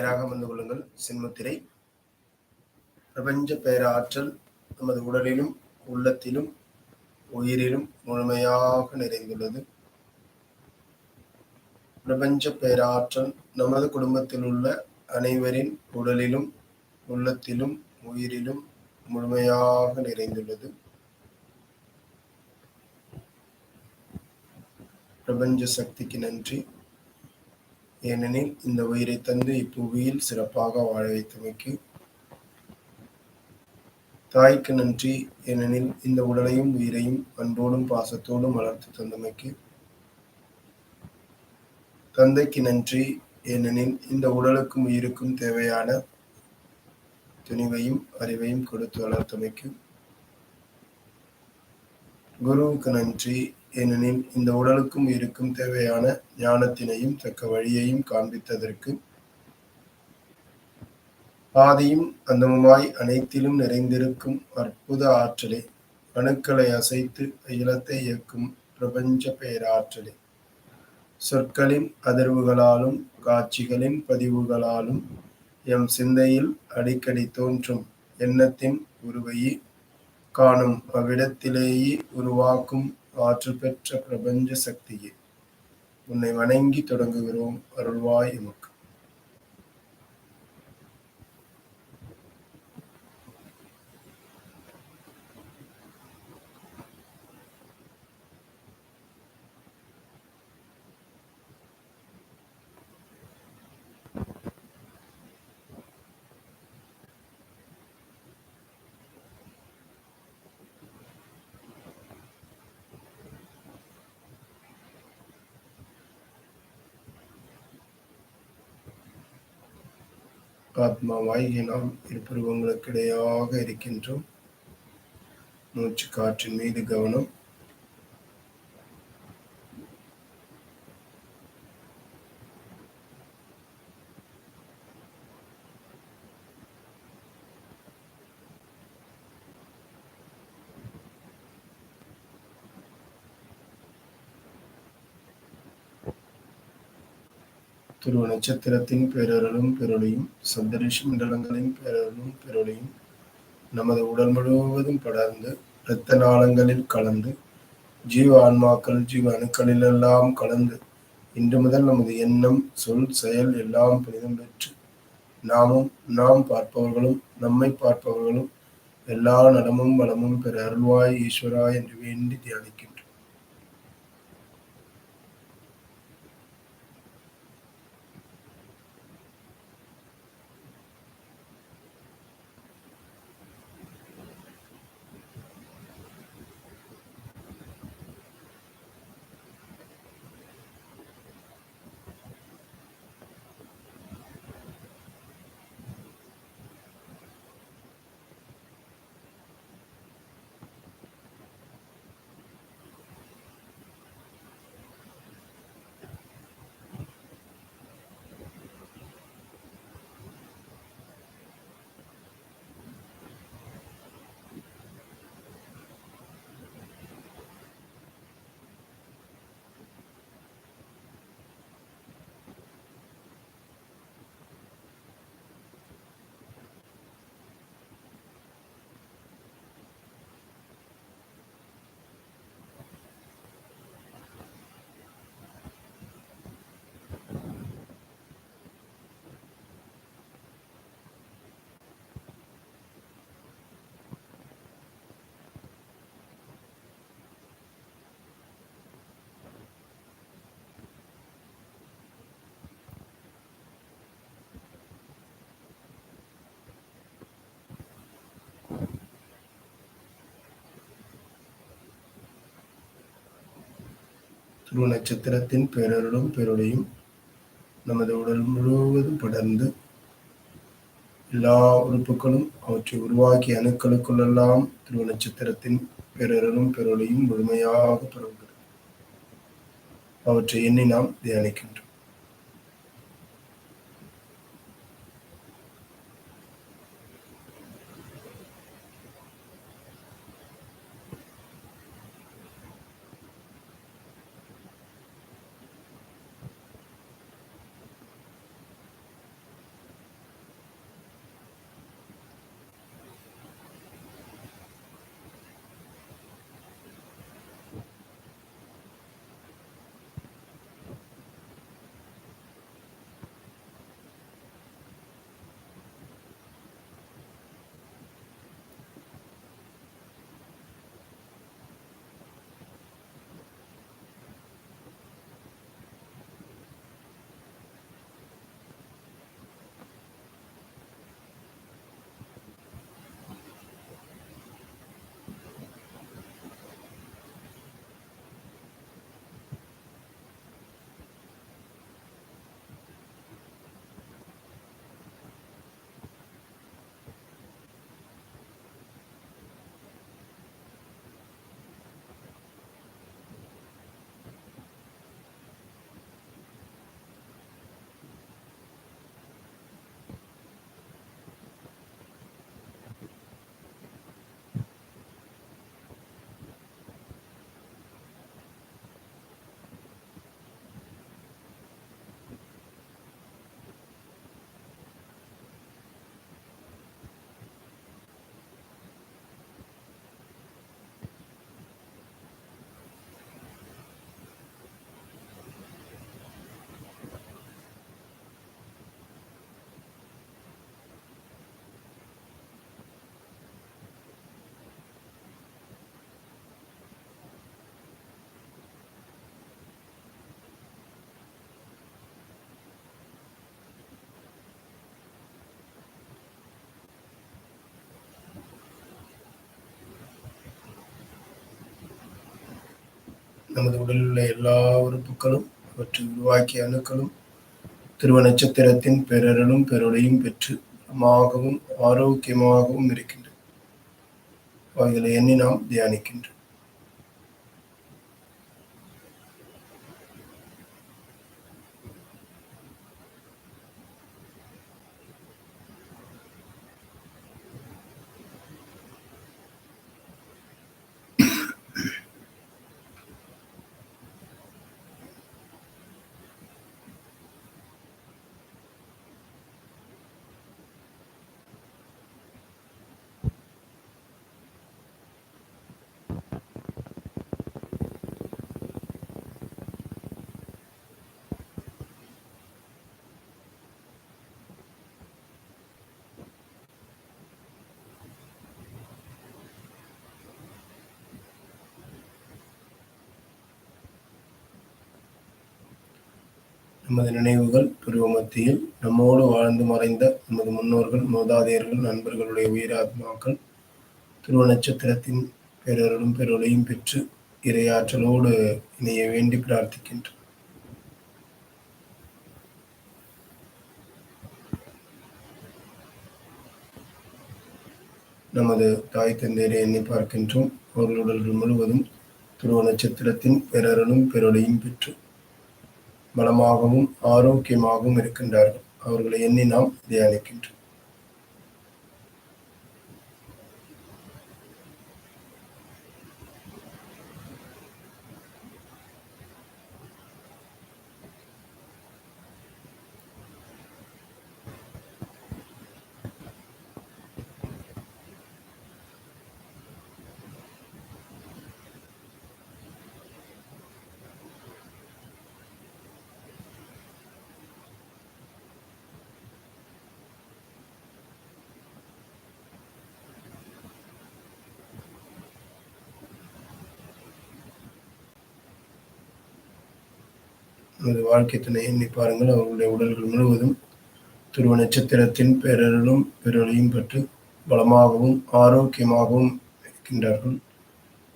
நேராக அமர்ந்து கொள்ளுங்கள். சின்முத்திரை. பிரபஞ்ச பேராற்றல் நமது உடலிலும் உள்ளத்திலும் உயிரிலும் முழுமையாக நிறைந்துள்ளது. பிரபஞ்ச பேராற்றல் நமது குடும்பத்தில் உள்ள அனைவரின் உடலிலும் உள்ளத்திலும் உயிரிலும் முழுமையாக நிறைந்துள்ளது. பிரபஞ்ச சக்திக்கு நன்றி. ஏனெனில் இந்த உயிரை தந்து இப்புவியில் சிறப்பாக வாழ வைத்தமைக்கு. தாய்க்கு நன்றி. ஏனெனில் இந்த உடலையும் உயிரையும் அன்போடும் பாசத்தோடும் வளர்த்து தந்தமைக்கு. தந்தைக்கு நன்றி. ஏனெனில் இந்த உடலுக்கும் உயிருக்கும் தேவையான துணிவையும் அறிவையும் கொடுத்து வளர்த்தமைக்கு. குருவுக்கு நன்றி. ஏனெனில் இந்த உடலுக்கும் உயிருக்கும் தேவையான ஞானத்தினையும் தக்க வழியையும் காண்பித்ததற்கு. ஆதியும் அந்தமுமாய் அனைத்திலும் நிறைந்திருக்கும் அற்புத ஆற்றலே, அணுக்களை அசைத்து அகிலத்தை இயக்கும் பிரபஞ்ச பேராற்றலே, சொற்களின் அதிர்வுகளாலும் காட்சிகளின் பதிவுகளாலும் எம் சிந்தையில் அடிக்கடி தோன்றும் எண்ணத்தின் உருவையே காணும் அவ்விடத்திலேயே உருவாக்கும் ஆற்றல் பெற்ற பிரபஞ்ச சக்தியே, உன்னை வணங்கி தொடங்குகிறோம். அருள்வாய் எமக்கு. ஆத்மாவாகிய நாம் இருபுருவங்களுக்கிடையாக இருக்கின்றோம். மூச்சு காற்றின் மீது கவனம். துருவ நட்சத்திரத்தின் பேரருளும் பெருளையும் சப்தரிஷி மண்டலங்களின் பேரருளும் பெருளையும் நமது உடல் முழுவதும் படர்ந்து இரத்த நாளங்களில் கலந்து ஜீவ ஆன்மாக்கள் ஜீவ அணுக்களிலெல்லாம் கலந்து இன்று முதல் நமது எண்ணம் சொல் செயல் எல்லாம் புனிதம் பெற்று நாமும் நாம் பார்ப்பவர்களும் நம்மை பார்ப்பவர்களும் எல்லா நலமும் வளமும் பெற அருள்வாய் ஈஸ்வரா என்று வேண்டி தியானிக்கின்றோம். துருவ நட்சத்திரத்தின் பேரருளும் பெருளையும் நமது உடல் முழுவதும் படர்ந்து எல்லா உறுப்புகளும் அவற்றை உருவாக்கிய அணுக்களுக்குள்ளெல்லாம் துருவ நட்சத்திரத்தின் பேரருளும் பெருளையும் முழுமையாக பரவுகிறது. அவற்றை எண்ணி நாம் தியானிக்கின்றோம். நமது உடலில் உள்ள எல்லா உறுப்புகளும் அவற்றை உருவாக்கிய அணுக்களும் துருவ நட்சத்திரத்தின் பேரருளும் பேரொளியும் பெற்று நலமாகவும் ஆரோக்கியமாகவும் இருக்கின்றன. அவைகளை எண்ணி நாம் தியானிக்கின்றோம். நமது நினைவுகள் துருவ மத்தியில் நம்மோடு வாழ்ந்து மறைந்த நமது முன்னோர்கள், மூதாதையர்கள், நண்பர்களுடைய உயிராத்மாக்கள் துருவ நட்சத்திரத்தின் பேரருளும் பேரொளியும் பெற்று இறையாற்றலோடு இணைய வேண்டி பிரார்த்திக்கின்றோம். நமது தாய் தந்தையரை எண்ணி பார்க்கின்றோம். அவர்கள் உடல்கள் முழுவதும் துருவ நட்சத்திரத்தின் பேரருளும் பேரொளியும் பெற்று பலமாகவும் ஆரோக்கியமாகவும் இருக்கின்றார்கள். அவர்களை எண்ணி நாம் தியானிக்கின்றோம். நமது வாழ்க்கை துணை எண்ணி பாருங்கள். அவர்களுடைய உடல்கள் முழுவதும் துருவ நட்சத்திரத்தின் பேரருளும் பேரொளியும் பெற்று பலமாகவும் ஆரோக்கியமாகவும் இருக்கின்றார்கள்.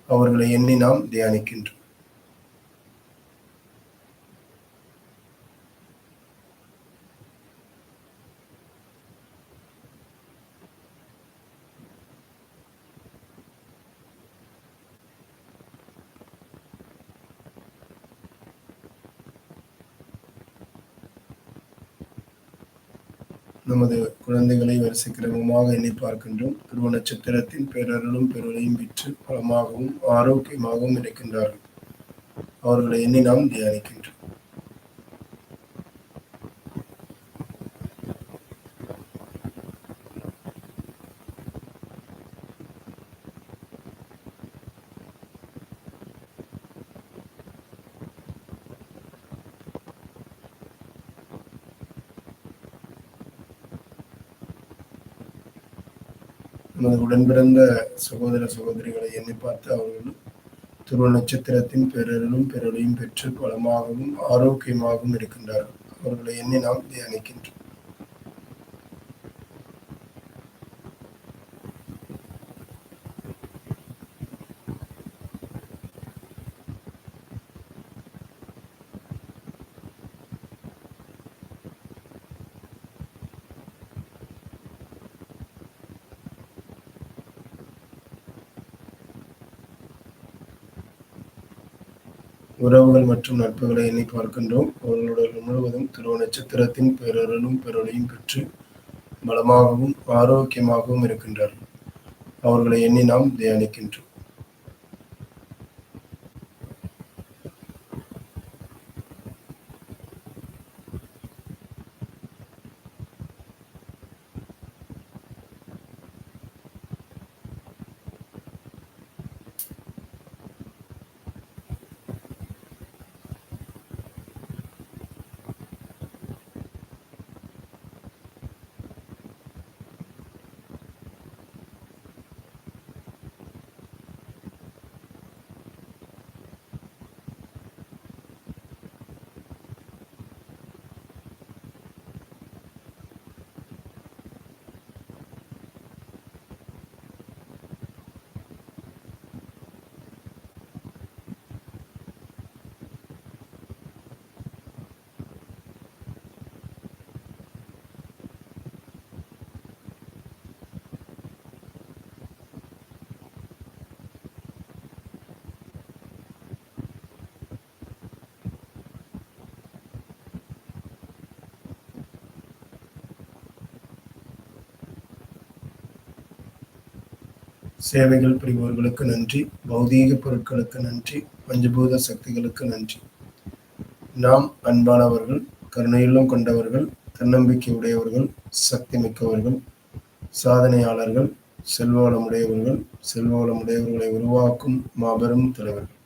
அவர்களை எண்ணி நாம் தியானிக்கின்றோம். நமது குழந்தைகளை வரிசை கிரமமாக எண்ணி பார்க்கின்றோம். துருவ நட்சத்திரத்தின் பேரருளும் பேரொளியும் பெற்று பலமாகவும் ஆரோக்கியமாகவும் இருக்கின்றார்கள். அவர்களை எண்ணி நாம் தியானிக்கின்றோம். நமது உடன் பிறந்த சகோதர சகோதரிகளை எண்ணி பார்த்து அவர்கள் துருவ நட்சத்திரத்தின் பேரருளும் பேரொளியும் பெற்று பலமாகவும் ஆரோக்கியமாகவும் இருக்கின்றார்கள். அவர்களை எண்ணி நாம் தியானிக்கின்றோம். உறவுகள் மற்றும் நட்புகளை எண்ணி பார்க்கின்றோம். அவர்களுடைய முழுவதும் துருவ நட்சத்திரத்தின் பேரருளும் பேரொளியும் பெற்று பலமாகவும் ஆரோக்கியமாகவும் இருக்கின்றார்கள். அவர்களை எண்ணி நாம் தியானிக்கின்றோம். சேவைகள் புரிபவர்களுக்கு நன்றி, பௌதீக பொருட்களுக்கு நன்றி, பஞ்சபூத சக்திகளுக்கு நன்றி. நாம் அன்பானவர்கள், கருணையுள்ளம் கொண்டவர்கள், தன்னம்பிக்கை உடையவர்கள், சக்தி மிக்கவர்கள், சாதனையாளர்கள், செல்வ வளமுடையவர்கள், செல்வ வளமுடையவர்களை உருவாக்கும் மாபெரும் தலைவர்கள்.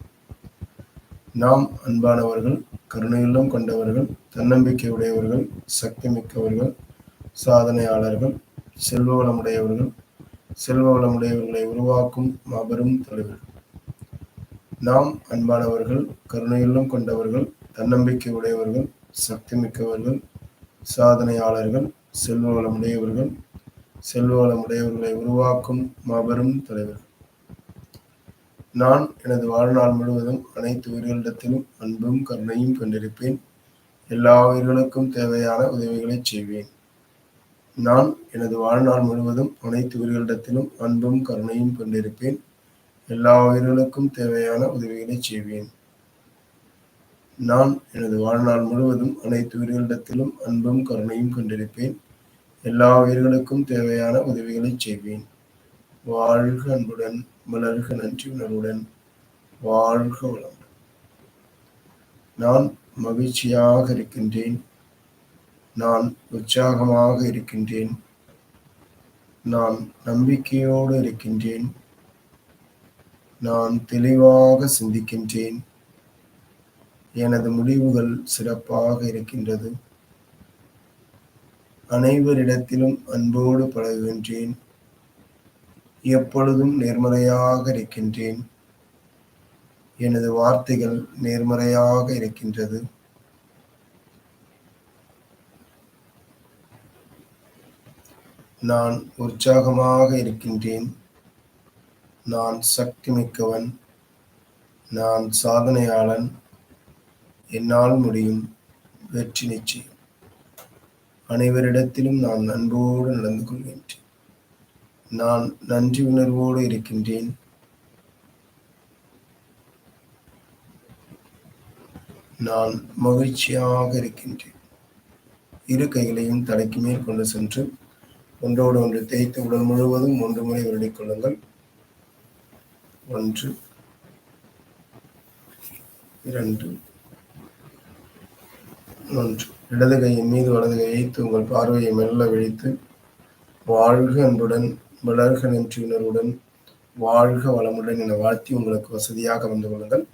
நாம் அன்பானவர்கள், கருணையுள்ளம் கொண்டவர்கள், தன்னம்பிக்கை உடையவர்கள், சக்தி மிக்கவர்கள், சாதனையாளர்கள், செல்வ வளமுடையவர்கள், செல்வ வளமுடையவர்களை உருவாக்கும் மாபெரும் தலைவர்கள். நாம் அன்பானவர்கள், கருணையுள்ளம் கொண்டவர்கள், தன்னம்பிக்கை உடையவர்கள், சக்தி மிக்கவர்கள், சாதனையாளர்கள், செல்வ வளமுடையவர்கள், செல்வ வளமுடையவர்களை உருவாக்கும் மாபெரும் தலைவர்கள். நான் எனது வாழ்நாள் முழுவதும் அனைத்து உயிர்களிடத்திலும் அன்பும் கருணையும் கொண்டிருப்பேன். எல்லா உயிர்களுக்கும் தேவையான உதவிகளை செய்வேன். நான் எனது வாழ்நாள் முழுவதும் அனைத்து உயிர்களிடத்திலும் அன்பும் கருணையும் கொண்டிருப்பேன். எல்லா உயிர்களுக்கும் தேவையான உதவிகளை செய்வேன். நான் எனது வாழ்நாள் முழுவதும் அனைத்து உயிர்களிடத்திலும் அன்பும் கருணையும் கொண்டிருப்பேன். எல்லா உயிர்களுக்கும் தேவையான உதவிகளை செய்வேன். வாழ்க அன்புடன், மலர்க நன்றி உணர்வுடன், வாழ்க வளமுடன். நான் மகிழ்ச்சியாக இருக்கின்றேன். நான் உற்சாகமாக இருக்கின்றேன். நான் நம்பிக்கையோடு இருக்கின்றேன். நான் தெளிவாக சிந்திக்கின்றேன். எனது முடிவுகள் சிறப்பாக இருக்கின்றது. அனைவரிடத்திலும் அன்போடு பழகுகின்றேன். எப்பொழுதும் நேர்மறையாக இருக்கின்றேன். எனது வார்த்தைகள் நேர்மறையாக இருக்கின்றது. நான் உற்சாகமாக இருக்கின்றேன். நான் சக்தி மிக்கவன். நான் சாதனையாளன். என்னால் முடியும். வெற்றி நிச்சயம். அனைவரிடத்திலும் நான் அன்போடு நடந்து கொள்கின்றேன். நான் நன்றி உணர்வோடு இருக்கின்றேன். நான் மகிழ்ச்சியாக இருக்கின்றேன். இரு கைகளையும் தலைக்கு மேல் கொண்டு சென்று ஒன்றோடு ஒன்று தேய்த்து உடல் முழுவதும் 3 முறை வருடிக் கொள்ளுங்கள். 1, 2, 3. இடது கையின் மீது வலது கையை வைத்து உங்கள் பார்வையை மெல்ல விழித்து வாழ்க அன்புடன், வளர்க நன்றி உணர்வுடன், வாழ்க வளமுடன் என வாழ்த்தி உங்களுக்கு வசதியாக வந்து கொள்ளுங்கள்.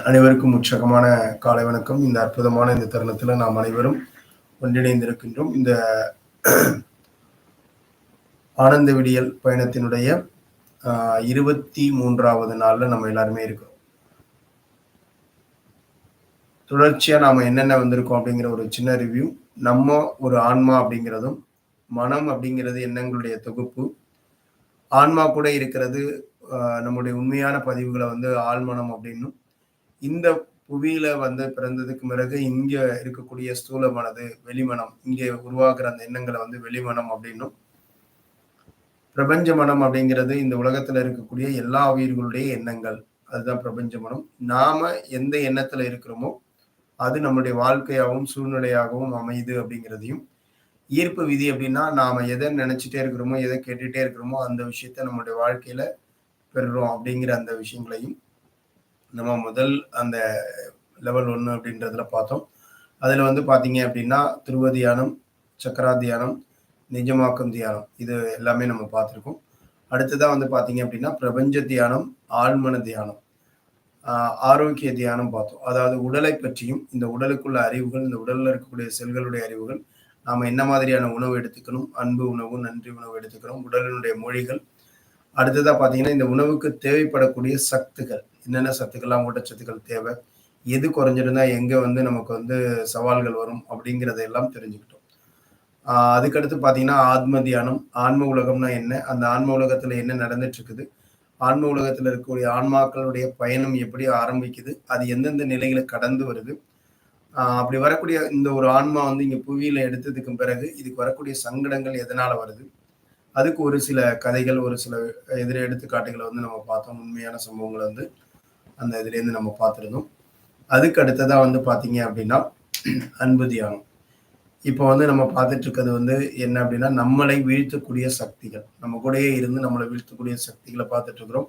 அனைவருக்கும் உற்சாகமான காலை வணக்கம். இந்த அற்புதமான இந்த தருணத்துல நாம் அனைவரும் ஒன்றிணைந்திருக்கின்றோம். இந்த ஆனந்த விடியல் பயணத்தினுடைய 23வது நாள்ல நம்ம எல்லாருமே இருக்கிறோம். தொடர்ச்சியா நாம என்னென்ன வந்திருக்கோம் அப்படிங்கிற ஒரு சின்ன ரிவ்யூ. நம்ம ஒரு ஆன்மா அப்படிங்கிறதும், மனம் அப்படிங்கிறது எண்ணங்களுடைய தொகுப்பு. ஆன்மா கூட இருக்கிறது நம்முடைய உண்மையான பதிவுகளை ஆழ்மனம் அப்படின்னும், இந்த புவியில பிறந்ததுக்கு பிறகு இங்க இருக்கக்கூடிய ஸ்தூல மனது வெளிமனம், இங்கே உருவாக்குற அந்த எண்ணங்களை வெளிமனம் அப்படின்னும், பிரபஞ்ச மனம் அப்படிங்கிறது இந்த உலகத்துல இருக்கக்கூடிய எல்லா உயிர்களுடைய எண்ணங்கள், அதுதான் பிரபஞ்ச மனம். நாம எந்த எண்ணத்துல இருக்கிறோமோ அது நம்முடைய வாழ்க்கையாகவும் சூழ்நிலையாகவும் அமையுது அப்படிங்கிறதையும், ஈர்ப்பு விதி அப்படின்னா நாம எதை நினைச்சிட்டே இருக்கிறோமோ, எதை கேட்டுட்டே இருக்கிறோமோ அந்த விஷயத்த நம்முடைய வாழ்க்கையில பெறுறோம் அப்படிங்கிற அந்த விஷயங்களையும் நம்ம முதல் அந்த லெவல் 1 அப்படின்றதுல பார்த்தோம். அதுல பாத்தீங்க அப்படின்னா துருவ தியானம், சக்கரா தியானம், நிஜமாக்கும் தியானம், இது எல்லாமே நம்ம பார்த்துருக்கோம். அடுத்ததான் பாத்தீங்க அப்படின்னா பிரபஞ்ச தியானம், ஆழ்மன தியானம், ஆரோக்கிய தியானம் பார்த்தோம். அதாவது உடலை பற்றியும், இந்த உடலுக்குள்ள அறிவுகள், இந்த உடல்ல இருக்கக்கூடிய செல்களுடைய அறிவுகள், நாம என்ன மாதிரியான உணவு எடுத்துக்கணும், அன்பு உணவு, நன்றி உணவு எடுத்துக்கணும், உடலினுடைய மொழிகள். அடுத்ததா பாத்தீங்கன்னா இந்த உணவுக்கு தேவைப்படக்கூடிய சத்துக்கள், என்னென்ன சத்துக்கள்லாம், ஊட்டச்சத்துக்கள் தேவை, எது குறைஞ்சிருந்தா எங்க நமக்கு சவால்கள் வரும் அப்படிங்கிறதையெல்லாம் தெரிஞ்சுக்கிட்டோம். அதுக்கடுத்து பாத்தீங்கன்னா ஆத்ம தியானம், ஆன்ம உலகம்னா என்ன, அந்த ஆன்ம உலகத்துல என்ன நடந்துட்டு இருக்குது, ஆன்ம உலகத்துல இருக்கக்கூடிய ஆன்மாக்களுடைய பயணம் எப்படி ஆரம்பிக்குது, அது எந்தெந்த நிலைகளை கடந்து வருது, அப்படி வரக்கூடிய இந்த ஒரு ஆன்மா இங்க புவியில எடுத்ததுக்கு பிறகு இதுக்கு வரக்கூடிய சங்கடங்கள் எதனால வருது, அதுக்கு ஒரு சில கதைகள், ஒரு சில எதிர எடுத்துக்காட்டுகளை நம்ம பார்த்தோம். உண்மையான சம்பவங்களை அந்த இதுல இருந்து நம்ம பார்த்துருந்தோம். அதுக்கு அடுத்ததா பாத்தீங்க அப்படின்னா அன்பு தியானம். இப்போ வந்து நம்ம பார்த்துட்டு இருக்கிறது வந்து என்ன அப்படின்னா, நம்மளை வீழ்த்தக்கூடிய சக்திகள். நம்ம கூடயே இருந்து நம்மள வீழ்த்தக்கூடிய சக்திகள பார்த்துட்டு இருக்கிறோம்.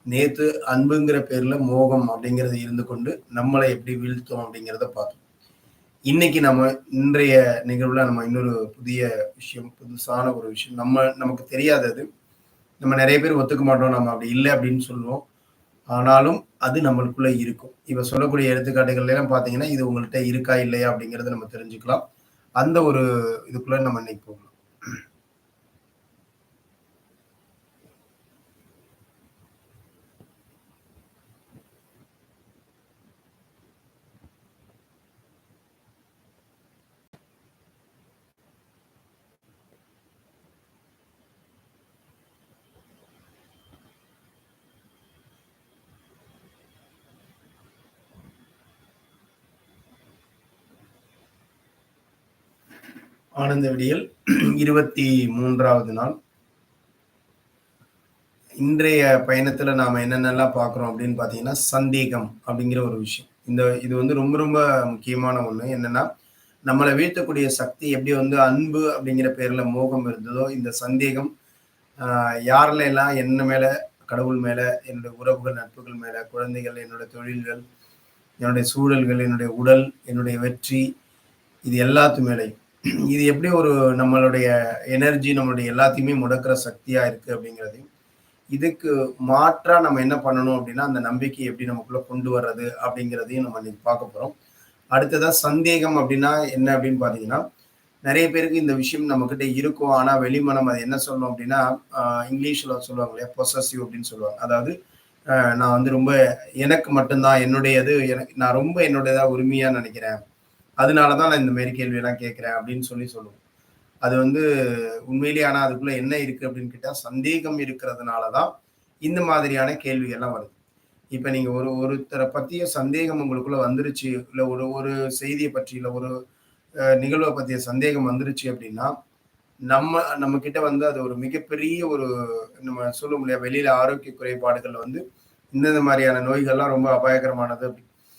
நேத்து அன்புங்கிற பேர்ல மோகம் அப்படிங்கிறது இருந்து கொண்டு, நம்மள எப்படி வீழ்த்தும் அப்படிங்கிறத பார்த்தோம். இன்னைக்கு நம்ம இன்றைய நிகழ்வுல நம்ம இன்னொரு புதிய விஷயம், புதுசான ஒரு விஷயம். நமக்கு தெரியாதது. நம்ம நெறைய பேர் ஒத்துக்க மாட்டோம். நம்ம அப்படி இல்ல அப்படின்னு சொல்லுவோம். ஆனாலும் அது நம்மளுக்குள்ள இருக்கும். இப்ப சொல்லக்கூடிய எடுத்துக்காட்டுகள் எல்லாம் பார்த்தீங்கன்னா, இது உங்கள்ட்ட இருக்கா? இல்லையா? அப்படிங்கிறத நம்ம தெரிஞ்சுக்கலாம். அந்த ஒரு இதுக்குள்ள நம்ம இன்னைக்கு போகலாம். ஆனந்த விடியல் 23வது நாள். இன்றைய பயணத்துல நாம என்னென்னலாம் பார்க்குறோம் அப்படின்னு பார்த்தீங்கன்னா, சந்தேகம் அப்படிங்கிற ஒரு விஷயம். இது வந்து ரொம்ப ரொம்ப முக்கியமான ஒண்ணு. என்னன்னா, நம்மள வீழ்த்தக்கூடிய சக்தி எப்படி வந்து அன்பு அப்படிங்கிற பேர்ல மோகம் இருந்ததோ, இந்த சந்தேகம் யார்ல எல்லாம் என்ன மேல, கடவுள் மேல, என்னுடைய உறவுகள், நட்புகள் மேல, குழந்தைகள், என்னோட தொழில்கள், என்னுடைய சூழல்கள், என்னுடைய உடல், என்னுடைய வெற்றி, இது எல்லாத்து மேலயும். இது எப்படி ஒரு நம்மளுடைய எனர்ஜி, நம்மளுடைய எல்லாத்தையுமே முடக்குற சக்தியா இருக்கு அப்படிங்கிறதையும், இதுக்கு மாற்றா நம்ம என்ன பண்ணணும் அப்படின்னா, அந்த நம்பிக்கைய எப்படி நமக்குள்ள கொண்டு வர்றது அப்படிங்கிறதையும் நம்ம இன்னைக்கு பார்க்க போறோம். அடுத்ததா சந்தேகம் அப்படின்னா என்ன அப்படின்னு பார்த்தீங்கன்னா, நெறைய பேருக்கு இந்த விஷயம் நம்மகிட்ட இருக்கும். ஆனா வெளிமனம் அது என்ன சொல்லும் அப்படின்னா, இங்கிலீஷ்ல சொல்லுவாங்க இல்லையா? பொசசிவ் அப்படின்னு சொல்லுவாங்க. அதாவது நான் வந்து ரொம்ப எனக்கு மட்டும் தான் என்னுடையது. நான் ரொம்ப என்னுடையதா உரிமையா நெனைக்கிறேன். அதனால தான் நான் இந்த மாரி கேள்வியெல்லாம் கேட்கிறேன் அப்படின்னு சொல்லுவோம். அது வந்து உண்மையிலேயே ஆனா அதுக்குள்ள என்ன இருக்கு அப்படின்னு கேட்டா, சந்தேகம் இருக்கிறதுனால தான் இந்த மாதிரியான கேள்விகள்லாம் வருது. இப்ப நீங்க ஒருத்தர பத்திய சந்தேகம் உங்களுக்குள்ள வந்துருச்சு, இல்ல ஒரு ஒரு செய்திய பற்றி, இல்ல ஒரு நிகழ்வ பத்திய சந்தேகம் வந்துருச்சு அப்படின்னா, நம்ம நம்ம கிட்ட வந்து அது ஒரு மிகப்பெரிய ஒரு நம்ம சொல்லுவோம் இல்லையா? வெளியில ஆரோக்கிய குறைபாடுகள் வந்து இந்தந்த மாரியான நோய்கள்லாம் ரொம்ப அபாயகரமானது அப்படின்னு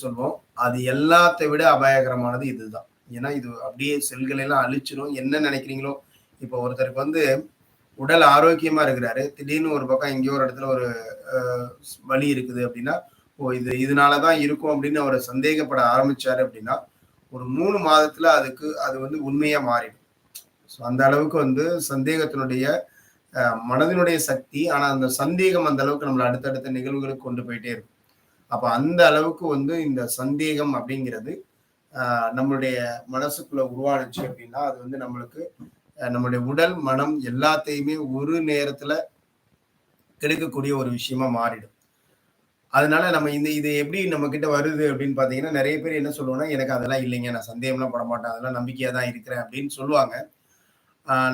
சொல்லுவோம். அது எல்லாத்த விட அபாயகரமானது இதுதான். ஏன்னா, இது அப்படியே செல்களை எல்லாம் அழிச்சிரும். என்ன நினைக்கிறீங்களோ, இப்போ ஒருத்தருக்கு வந்து உடல் ஆரோக்கியமா இருக்கிறாரு. திடீர்னு ஒரு பக்கம் எங்கேயோ ஒரு இடத்துல ஒரு அ வலி இருக்குது அப்படின்னா, ஓ! இதனால தான் இருக்கும் அப்படின்னு அவரு சந்தேகப்பட ஆரம்பிச்சாரு அப்படின்னா, ஒரு 3 மாதத்துல அது வந்து உண்மையா மாறிடும். ஸோ அந்த அளவுக்கு வந்து சந்தேகத்தினுடைய அ மனதினுடைய சக்தி. ஆனா, அந்த சந்தேகம் அந்த அளவுக்கு நம்மள அடுத்தடுத்த நிகழ்வுகளுக்கு கொண்டு போயிட்டே இருக்கும். அப்ப அந்த அளவுக்கு வந்து இந்த சந்தேகம் அப்படிங்கிறது நம்மளுடைய மனசுக்குள்ள உருவானுச்சு அப்படின்னா, அது வந்து நம்மளுக்கு நம்மளுடைய உடல், மனம் எல்லாத்தையுமே ஒரு நேரத்துல கெடுக்கக்கூடிய ஒரு விஷயமா மாறிடும். அதனால நம்ம இது எப்படி நம்மகிட்ட வருது அப்படின்னு பார்த்தீங்கன்னா, நெறைய பேர் என்ன சொல்லுவோம்னா, "எனக்கு அதெல்லாம் இல்லைங்க. நான் சந்தேகம்லாம் பட மாட்டேன். அதெல்லாம் நம்பிக்கையா தான் இருக்கிறேன்" அப்படின்னு சொல்லுவாங்க.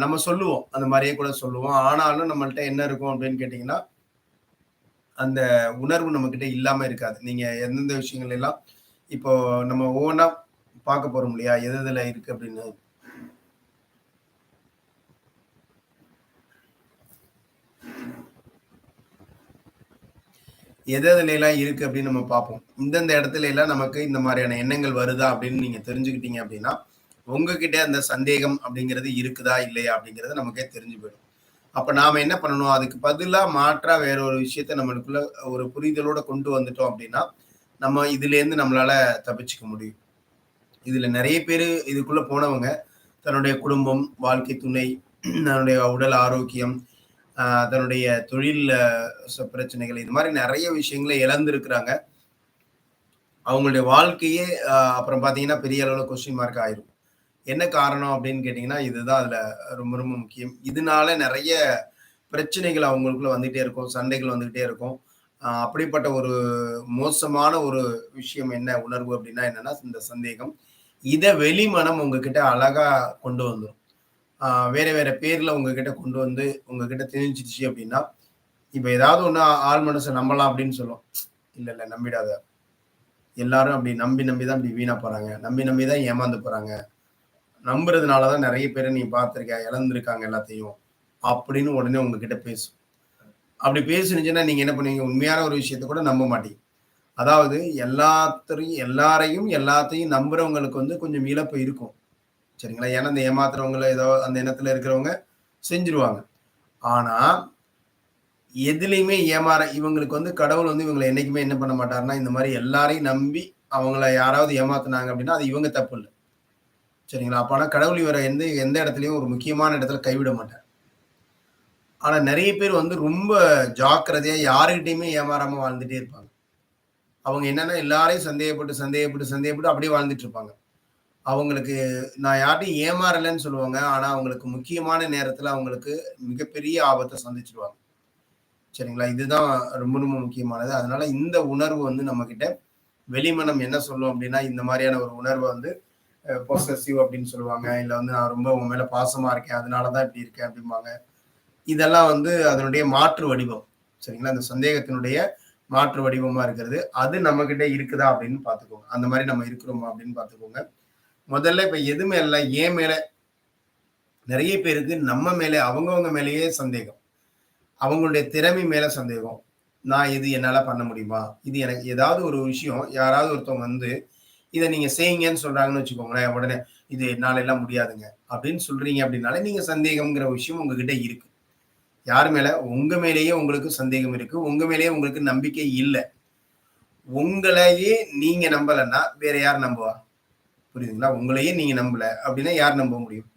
நம்ம சொல்லுவோம். அந்த மாரியே கூட சொல்லுவோம். ஆனாலும் நம்மள்ட்ட என்ன இருக்கும் அப்படின்னு கேட்டீங்கன்னா, அந்த உணர்வு நம்மகிட்ட இல்லாம இருக்காது. நீங்க எந்தெந்த விஷயங்கள் எல்லாம் இப்போ நம்ம ஒவ்வொன்னா பார்க்க போறோம் இல்லையா? எது எதுல இருக்கு அப்படின்னு. எது எதுலலாம் இருக்கு அப்படின்னு நம்ம பார்ப்போம். இந்தந்த இடத்துல எல்லாம் நமக்கு இந்த மாரியான எண்ணங்கள் வருதா அப்படின்னு நீங்க தெரிஞ்சுக்கிட்டீங்க அப்படின்னா, உங்ககிட்ட அந்த சந்தேகம் அப்படிங்கிறது இருக்குதா? இல்லையா? அப்படிங்கிறது நமக்கே தெரிஞ்சு போயிடும். அப்ப நாம என்ன பண்ணணும்? அதுக்கு பதிலா மாற்றா வேற ஒரு விஷயத்த நம்மளுக்குள்ள ஒரு புரிதலோட கொண்டு வந்துட்டோம் அப்படின்னா, நம்ம இதுலேருந்து நம்மளால தப்பிச்சுக்க முடியும். இதுல நெறைய பேரு இதுக்குள்ள போனவங்க, தன்னுடைய குடும்பம், வாழ்க்கை துணை, தன்னுடைய உடல் ஆரோக்கியம், அ தன்னுடைய தொழில் பிரச்சனைகள் இது மாரி நெறைய விஷயங்கள இழந்திருக்கிறாங்க. அவங்களுடைய வாழ்க்கையே அப்புறம் பார்த்தீங்கன்னா, பெரிய அளவுல கொஸ்டின் மார்க் ஆயிரும். என்ன காரணம் அப்படின்னு கேட்டீங்கன்னா, இதுதான் அதுல ரொம்ப ரொம்ப முக்கியம். இதனால நெறைய பிரச்சனைகள் அவங்களுக்குள்ள வந்துட்டே இருக்கும். சண்டைகள் வந்துகிட்டே இருக்கும். அப்படிப்பட்ட ஒரு மோசமான ஒரு விஷயம் என்ன உணர்வு அப்படின்னா என்னன்னா, இந்த சந்தேகம். இத வெளிமனம் உங்ககிட்ட அழகா கொண்டு வந்துரும். ஆ வேற வேற பேர்ல உங்ககிட்ட கொண்டு வந்து உங்ககிட்ட திணிச்சுருச்சு அப்படின்னா, இப்ப ஏதாவது ஒண்ணு ஆள் மனச நம்பலாம் அப்படின்னு சொல்லும். இல்ல, இல்ல நம்பிடாத. எல்லாரும் அப்படி நம்பி நம்பி தான் இப்படி வீணா போறாங்க. நம்பி நம்பி தான் ஏமாந்து போறாங்க. நம்புறதுனால தான் நெறைய பேர நீ பார்த்துருக்க, இழந்திருக்காங்க எல்லாத்தையும். அப்படின்னு உடனே உங்ககிட்ட பேசும். அப்படி பேசுனுச்சுன்னா நீங்க என்ன பண்ணுவீங்க? உண்மையான ஒரு விஷயத்த கூட நம்ப மாட்டீங்க. அதாவது எல்லாரையும் எல்லாத்தையும் நம்புறவங்களுக்கு வந்து கொஞ்சம் இழப்பு இருக்கும். சரிங்களா? ஏன்னா இந்த ஏமாத்துறவங்கள ஏதோ அந்த எண்ணத்துல இருக்கிறவங்க செஞ்சுருவாங்க. ஆனா, எதுலயுமே இவங்களுக்கு வந்து கடவுள் வந்து இவங்கள என்னைக்குமே என்ன பண்ண மாட்டாருன்னா, இந்த மாரி எல்லாரையும் நம்பி அவங்கள யாராவது ஏமாத்துனாங்க அப்படின்னா, அது இவங்க தப்பு இல்ல. சரிங்களா? அப்ப ஆனா கடவுள் இவர எந்த எந்த இடத்துலயும் ஒரு முக்கியமான இடத்துல கைவிட மாட்டார். ஆனா நெறைய பேர் வந்து ரொம்ப ஜாக்கிரதையா யார்கிட்டயுமே ஏமாறாம வாழ்ந்துட்டே இருப்பாங்க. அவங்க என்னன்னா எல்லாரையும் சந்தேகப்பட்டு, சந்தேகப்பட்டு, சந்தேகப்பட்டு அப்படியே வாழ்ந்துட்டு இருப்பாங்க. அவங்களுக்கு நான் யார்ட்டயும் ஏமாறலன்னு சொல்லுவாங்க. ஆனா அவங்களுக்கு முக்கியமான நேரத்துல அவங்களுக்கு மிகப்பெரிய ஆபத்த சந்திச்சுருவாங்க. சரிங்களா? இதுதான் ரொம்ப ரொம்ப முக்கியமானது. அதனால இந்த உணர்வு வந்து நம்மகிட்ட வெளிமனம் என்ன சொல்லும் அப்படின்னா, இந்த மாரியான ஒரு உணர்வ வந்து பொசசிவ் அப்படின்னு சொல்லுவாங்க. இல்ல வந்து நான் ரொம்ப உன் மேல பாசமா இருக்கேன். அதனால தான் இப்படி இருக்கேன் அப்படிம்பாங்க. இதெல்லாம் வந்து அதனுடைய மாற்று வடிவம். சரிங்களா? அந்த சந்தேகத்தினுடைய மாற்று வடிவமா இருக்கிறது. அது நம்மகிட்ட இருக்குதா அப்படின்னு பார்த்துக்கோங்க. அந்த மாரி நம்ம இருக்கிறோமா அப்படின்னு பார்த்துக்கோங்க. முதல்ல இப்ப எது மேல என் மேல நெறைய பேருக்கு நம்ம மேல அவங்கவங்க மேலேயே சந்தேகம். அவங்களுடைய திறமை மேல சந்தேகம். நான் இது என்னால பண்ண முடியுமா? இது எனக்கு ஏதாவது ஒரு விஷயம் யாராவது ஒருத்தவங்க வந்து, இத நீங்க செய்யுங்கன்னு சொல்றாங்கன்னு வச்சுக்கோங்களேன். உடனே இது என்னாலலாம் முடியாதுங்க. அப்படின்னு சொல்றீங்க அப்படின்னாலே, நீங்க சந்தேகம்ங்கிற விஷயம் உங்ககிட்ட இருக்கு. யார் மேல? உங்க மேலேயே உங்களுக்கு சந்தேகம் இருக்கு. உங்க மேலேயே உங்களுக்கு நம்பிக்கை இல்ல. உங்களையே நீங்க நம்பலன்னா, வேற யார் நம்புவா? புரியுதுங்களா? உங்களையே நீங்க நம்பல அப்படின்னா யார் நம்ப முடியும்?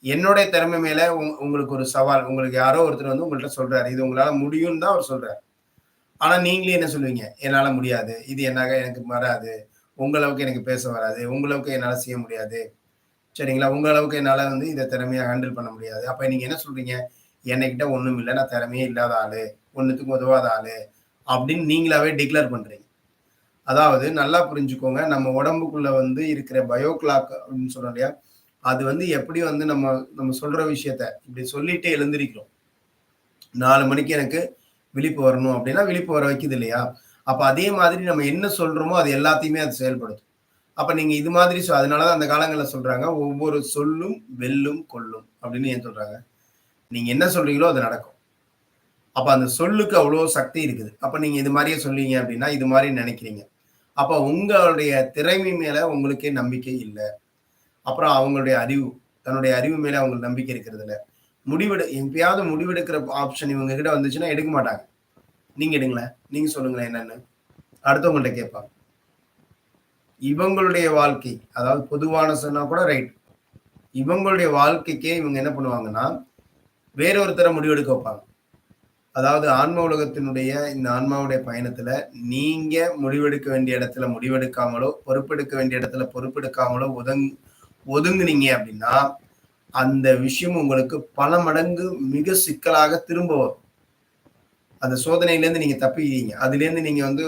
என்னுடைய திறமை மேல உங்களுக்கு ஒரு சவால். உங்களுக்கு யாரோ ஒருத்தர் வந்து உங்கள்ட்ட சொல்றாரு. இது உங்களால முடியும்னு தான் அவர் சொல்றாரு. ஆனா நீங்களே என்ன சொல்லுவீங்க? என்னால முடியாது. இது எனக்கு வராது. உங்க அளவுக்கு எனக்கு பேச வராது. உங்க அளவுக்கு என்னால செய்ய முடியாது. சரிங்களா? உங்க அளவுக்கு என்னால வந்து இத திறமையா ஹேண்டில் பண்ண முடியாது. அப்ப நீங்க என்ன சொல்றீங்க? என்கிட்ட ஒண்ணும் இல்ல. நான் திறமையே இல்லாத ஆளு. ஒண்ணுத்துக்கும் உதவாத ஆளு. அப்படின்னு நீங்களாவே டிக்ளேர் பண்றீங்க. அதாவது நல்லா புரிஞ்சுக்கோங்க. நம்ம உடம்புக்குள்ள வந்து இருக்கிற பயோ கிளாக் அப்படின்னு சொல்றோம் இல்லையா? அது வந்து எப்படி வந்து நம்ம நம்ம சொல்ற விஷயத்த இப்படி சொல்லிட்டு எழுந்திரிக்கிறோம். 4 மணிக்கு எனக்கு விழிப்பு வரணும் அப்படின்னா, விழிப்பு வர வைக்குது இல்லையா? அப்ப அதே மாதிரி நம்ம என்ன சொல்றோமோ, அது எல்லாத்தையுமே அது செயல்படுத்தும். அப்ப நீங்க இது மாதிரி அதனால தான் அந்த காலங்கள்ல சொல்றாங்க, "ஒவ்வொரு சொல்லும் வெல்லும் கொல்லும்" அப்படின்னு ஏன் சொல்றாங்க? நீங்க என்ன சொல்றீங்களோ அது நடக்கும். அப்ப அந்த சொல்லுக்கு அவ்வளோ சக்தி இருக்குது. அப்ப நீங்க இது மாரியே சொன்னீங்க அப்படின்னா, இது மாரி நெனைக்கிறீங்க. அப்ப உங்களுடைய திறமை மேல உங்களுக்கே நம்பிக்கை இல்ல. அப்புறம் அவங்களுடைய அறிவு, தன்னுடைய அறிவு மேல அவங்களுக்கு நம்பிக்கை இருக்கிறதில்ல. எப்பயாவது முடிவெடுக்கிற ஆப்ஷன் இவங்க கிட்ட வந்துச்சுன்னா எடுக்க மாட்டாங்க. நீங்க எடுங்களேன். நீங்க சொல்லுங்களேன் என்னன்னு? அடுத்தவங்கள்ட்ட கேட்பாங்க. இவங்களுடைய வாழ்க்கை, அதாவது பொதுவான சொன்னா கூட ரைட். இவங்களுடைய வாழ்க்கைக்கே இவங்க என்ன பண்ணுவாங்கன்னா, வேற ஒருத்தர முடிவெடுக்க வைப்பாங்க. அதாவது ஆன்ம உலகத்தினுடைய இந்த ஆன்மாவுடைய பயணத்துல, நீங்க முடிவெடுக்க வேண்டிய இடத்துல முடிவெடுக்காமலோ, பொறுப்பெடுக்க வேண்டிய இடத்துல பொறுப்பெடுக்காமலோ ஒதுங்குனீங்க அப்படின்னா, அந்த விஷயம் உங்களுக்கு பல மடங்கு மிக சிக்கலாக திரும்ப வரும். அந்த சோதனையிலேருந்து நீங்க தப்பிக்கிறீங்க. அதுலேருந்து நீங்க வந்து